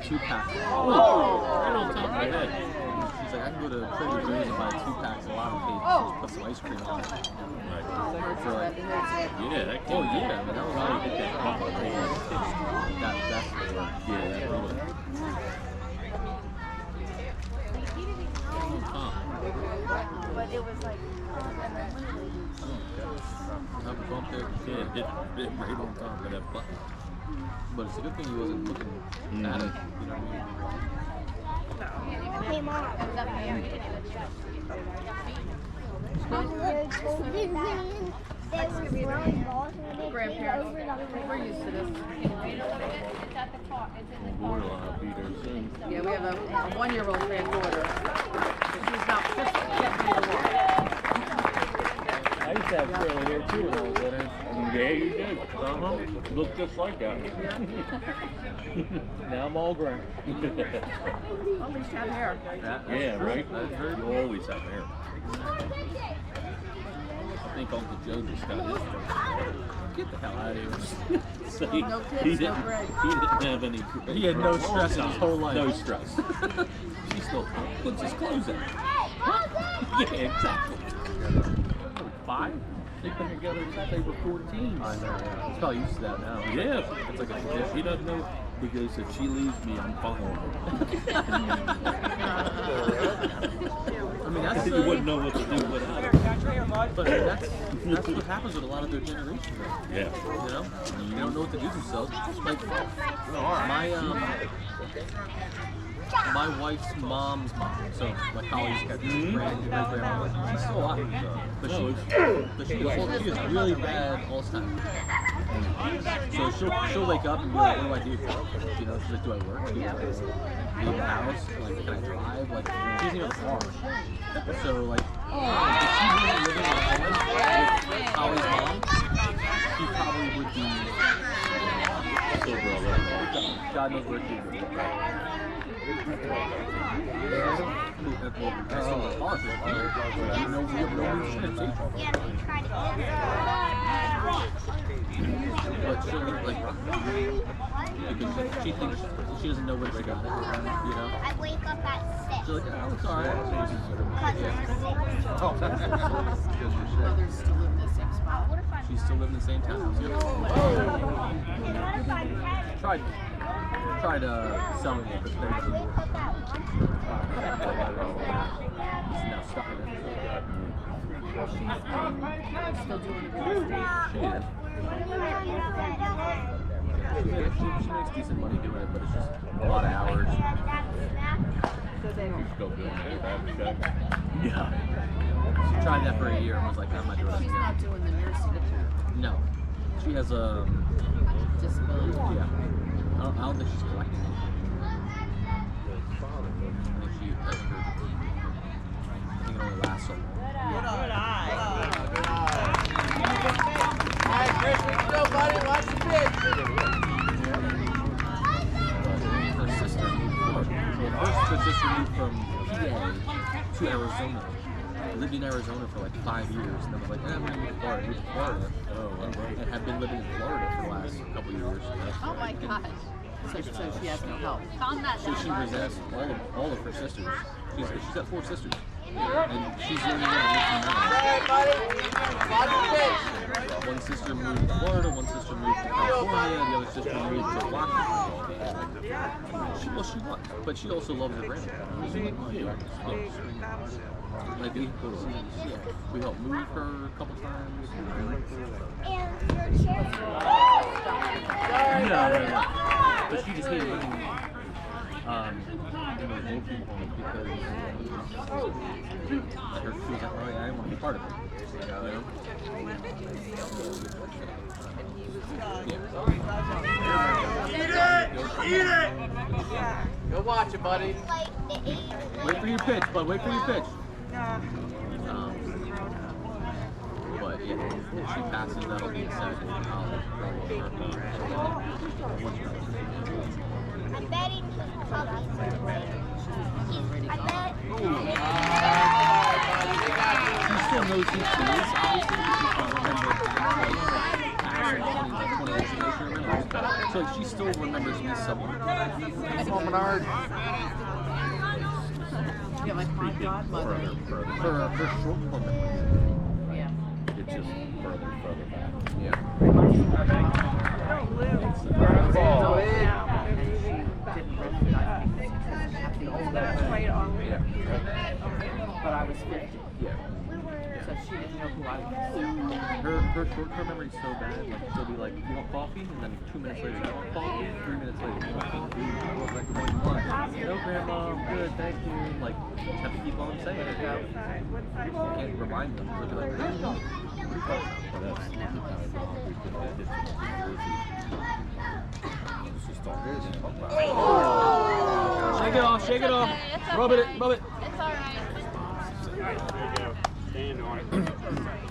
S8: 2-pack.
S10: Oh, right on top of my head.
S8: She's like, I can go to Trader Joe's and buy 2 packs of lava cake and just put some ice cream on it.
S10: Right.
S8: So like,
S10: Yeah, that
S8: oh yeah, I mean, that was how you get that. That's the word.
S10: Yeah, that really.
S6: But it was like,
S8: Have a bump there.
S10: Yeah, it right on top of that button.
S8: But it's a good thing he wasn't looking at it. You know what I mean?
S6: hey mom,
S7: Grandparents, we're used to this.
S10: Boy, I'll be there soon.
S7: Yeah, we have a 1-year-old granddaughter. She's not 50 yet.
S10: I used to have Shirley here too when I was little. Yeah, you did. Looked just like that.
S8: Now I'm all grown.
S7: Well, at least you have hair.
S10: Yeah, right? You always have hair.
S8: I think Uncle Joe just got his. Get the hell out of here.
S10: So
S7: No kids,
S10: he
S7: no
S10: didn't
S7: break.
S10: have any.
S8: He had no stress in his whole life.
S10: No stress. She still puts his clothes in. Yeah, exactly.
S8: 5?
S10: They've been together since they were 14.
S8: I know, yeah. He's probably used to that now.
S10: Yeah.
S8: It's like a tradition.
S10: He doesn't know because if she leaves me, I'm following her.
S8: I mean, that's
S10: You wouldn't know what to do without her.
S8: But that's what happens with a lot of their generation.
S10: Yeah.
S8: You know, they don't know what to do themselves. Like my wife's mom's mom. So my colleague's got grandmother. She's still alive, but she is really bad Alzheimer's. So she'll wake up and be like, what do I do? You know, she's like, do I work? Do I leave the house? Like, can I drive? Like, she doesn't even have a car. So like, if she wasn't living at home with Holly's mom, she probably would be God knows where she would be. But she'll like because she thinks she doesn't know where she got it, you know?
S6: I wake up at 6.
S8: She's like, oh, it's alright.
S7: Brothers still live in the same spot.
S8: She's still living in the same town. Tried selling it, but there's she's now stuck in it.
S7: Still doing it real estate.
S8: She makes decent money doing it, but it's just a lot of hours.
S10: Still doing it.
S8: Yeah. She tried that for a year and was like, I'm not doing that
S7: She's
S8: again.
S7: not doing the nursing.
S8: No. She has a
S7: Disability.
S8: yeah. I don't think she's collecting it. I think it only lasts so long. Her sister moved from PA to Arizona. Lived in Arizona for like 5 years, and then was like, I'm gonna move to Florida. Moved to Florida. And had been living in Florida for the last couple years.
S7: Oh my gosh. So she has no help.
S8: So she resents all of her sisters. She's got 4 sisters. And she's the only one that lives in One sister moved to Florida, one sister moved to California, the other sister moved to Washington. Well, she won, but she also loves her grandmother. Like we helped move her a couple times. No. But she just hated living in the working point because I heard she was like, oh yeah, I want to be part of it. You know?
S11: Eat it!
S4: Go watch it, buddy.
S8: Wait for your pitch, bud. Wait for your pitch. But yeah, if she passes, that'll be a second.
S6: I'm betting
S8: She still knows who she is, obviously. So like, she still remembers me somewhere.
S7: Yeah, like my godmother.
S8: For short form memory.
S7: Yeah.
S10: It's just further back.
S8: Yeah.
S7: But I was 50.
S8: Yeah.
S7: So she didn't know who I was.
S8: Her short-term memory is so bad, like she'll be like, you want coffee? And then 2 minutes later, you want coffee? 3 minutes later, you want coffee? Like, what do you want? No, Grandma, I'm good, thank you. Like, just have to keep on saying it. You can't remind them. They'll be like, what are you talking about? Shake it off, shake it off. Rub it, rub it.
S6: It's alright.
S5: There you go. Stand on it.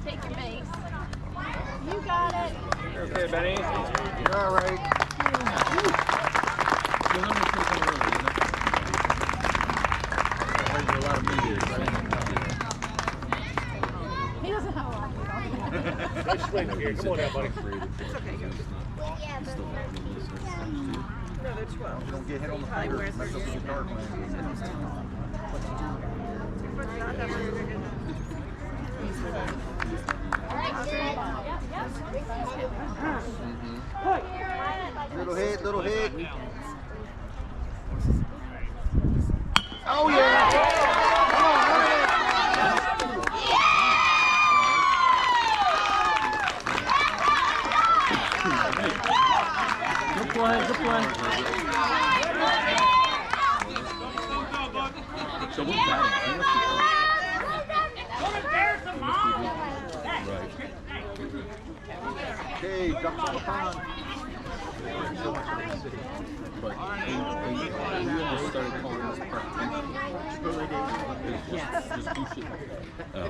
S6: Take your base. You got it.
S5: Okay, Benny. You're all right.
S8: You'll never take them early, you know? There's a lot of meetings, right?
S6: He doesn't know why.
S5: Nice swing here. Come on now, buddy.
S9: No, they're 12.
S3: You don't get hit on the finger. That's up to the dark, man. Little hit, little hit. Oh yeah! Come on, run it!
S8: Good play, good play. So what's that?
S3: Okay, ducks on the pond.
S8: But we almost started calling this park tension. Just do shit like that.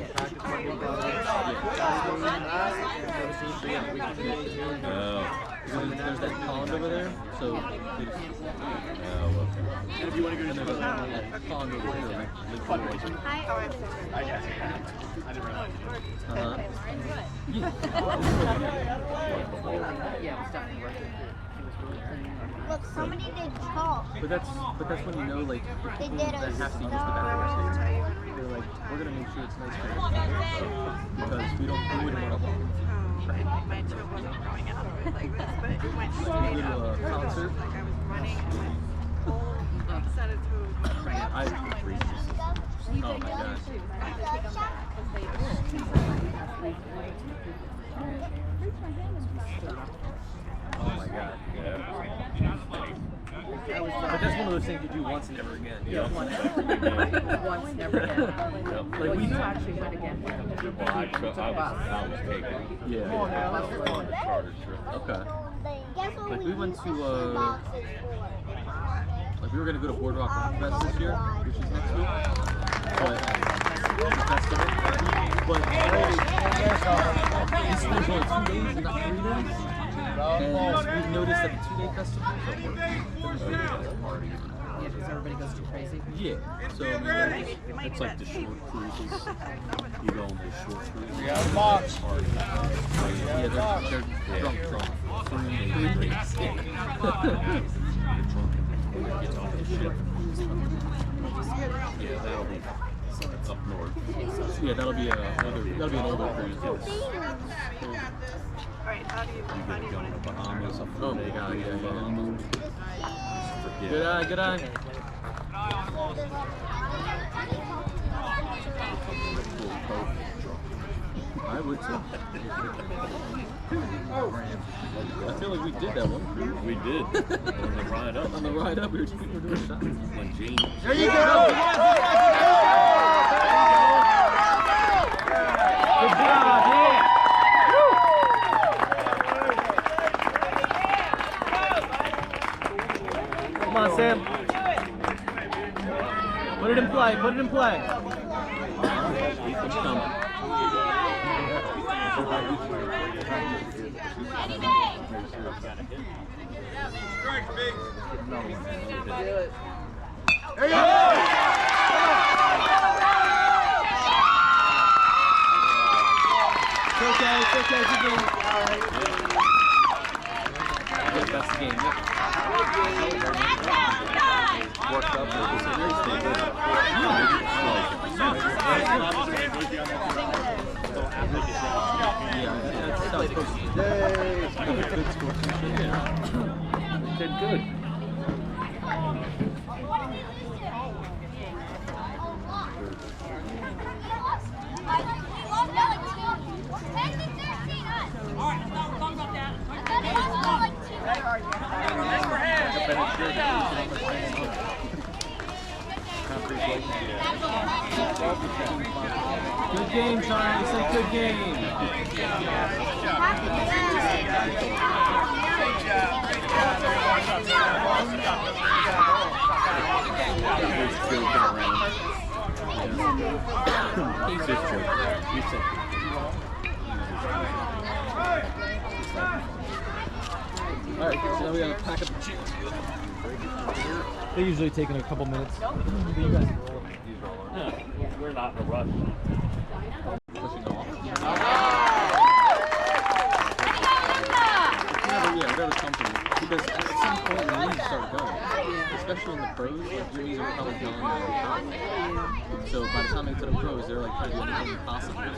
S8: There's that pond over there, so they just,
S5: And if you want to go to the
S8: that pond over there, like,
S5: I guess. I didn't realize.
S8: yeah.
S7: Yeah, it was definitely working. It was really clean.
S6: Look, somebody did chalk.
S8: But that's when you know, like, the people
S6: did
S8: that
S6: a
S8: have to use the bathroom, they're like, we're gonna make sure it's nice for you because we wouldn't want to walk.
S9: My toe wasn't growing out like this, but it went
S8: So
S9: straight
S8: we go
S9: up.
S8: to a concert.
S9: Like I was running and my whole set of toes went right up.
S8: Oh my god. Oh my god. But that's one of those things you do once and never again. You know?
S7: Once, never again. Well, you actually went again.
S10: Well, I was taking.
S8: Yeah.
S10: On the charter trip.
S8: Okay. Like we went to like we were gonna go to Boardwalk Rock Fest this year, which is next week. But festival. But this was only 2 days, not 3 days. And we've noticed that the 2-day festival is party.
S7: Yeah, because everybody goes too crazy.
S8: Yeah. So I mean,
S10: It's like the short cruises. You go on the short cruises.
S5: You got a box.
S8: yeah, they're drunk.
S10: Yeah, that'll be up north.
S8: Yeah, that'll be an older cruise. Yes.
S9: Alright, how do you
S10: You get to go to the Bahamas.
S8: Oh my god, yeah.
S10: Forget
S8: Good eye, good eye. I would too. I feel like we did that one.
S10: We did. On the ride up.
S8: On the ride up, we were doing shots.
S10: When James.
S5: There you go!
S11: Good job, yeah. Come on, Sam. Put it in play, put it in play.
S8: It's coming.
S5: There you go!
S8: It's okay, good game. Yeah, that's the game, yep. Worked up good score.
S10: Did good.
S8: Good game, Charlie. Say good game.
S10: He's just joking. You said.
S8: Alright, so now we gotta pack up the chairs.
S11: They usually take a couple minutes. But you guys can roll.
S10: We're not in a rush.
S8: Pushing off. Whatever company. Because at some point the knees start going. Especially in the pros, like your knees are probably going. So by the time they get to the pros, they're like trying to do anything possible to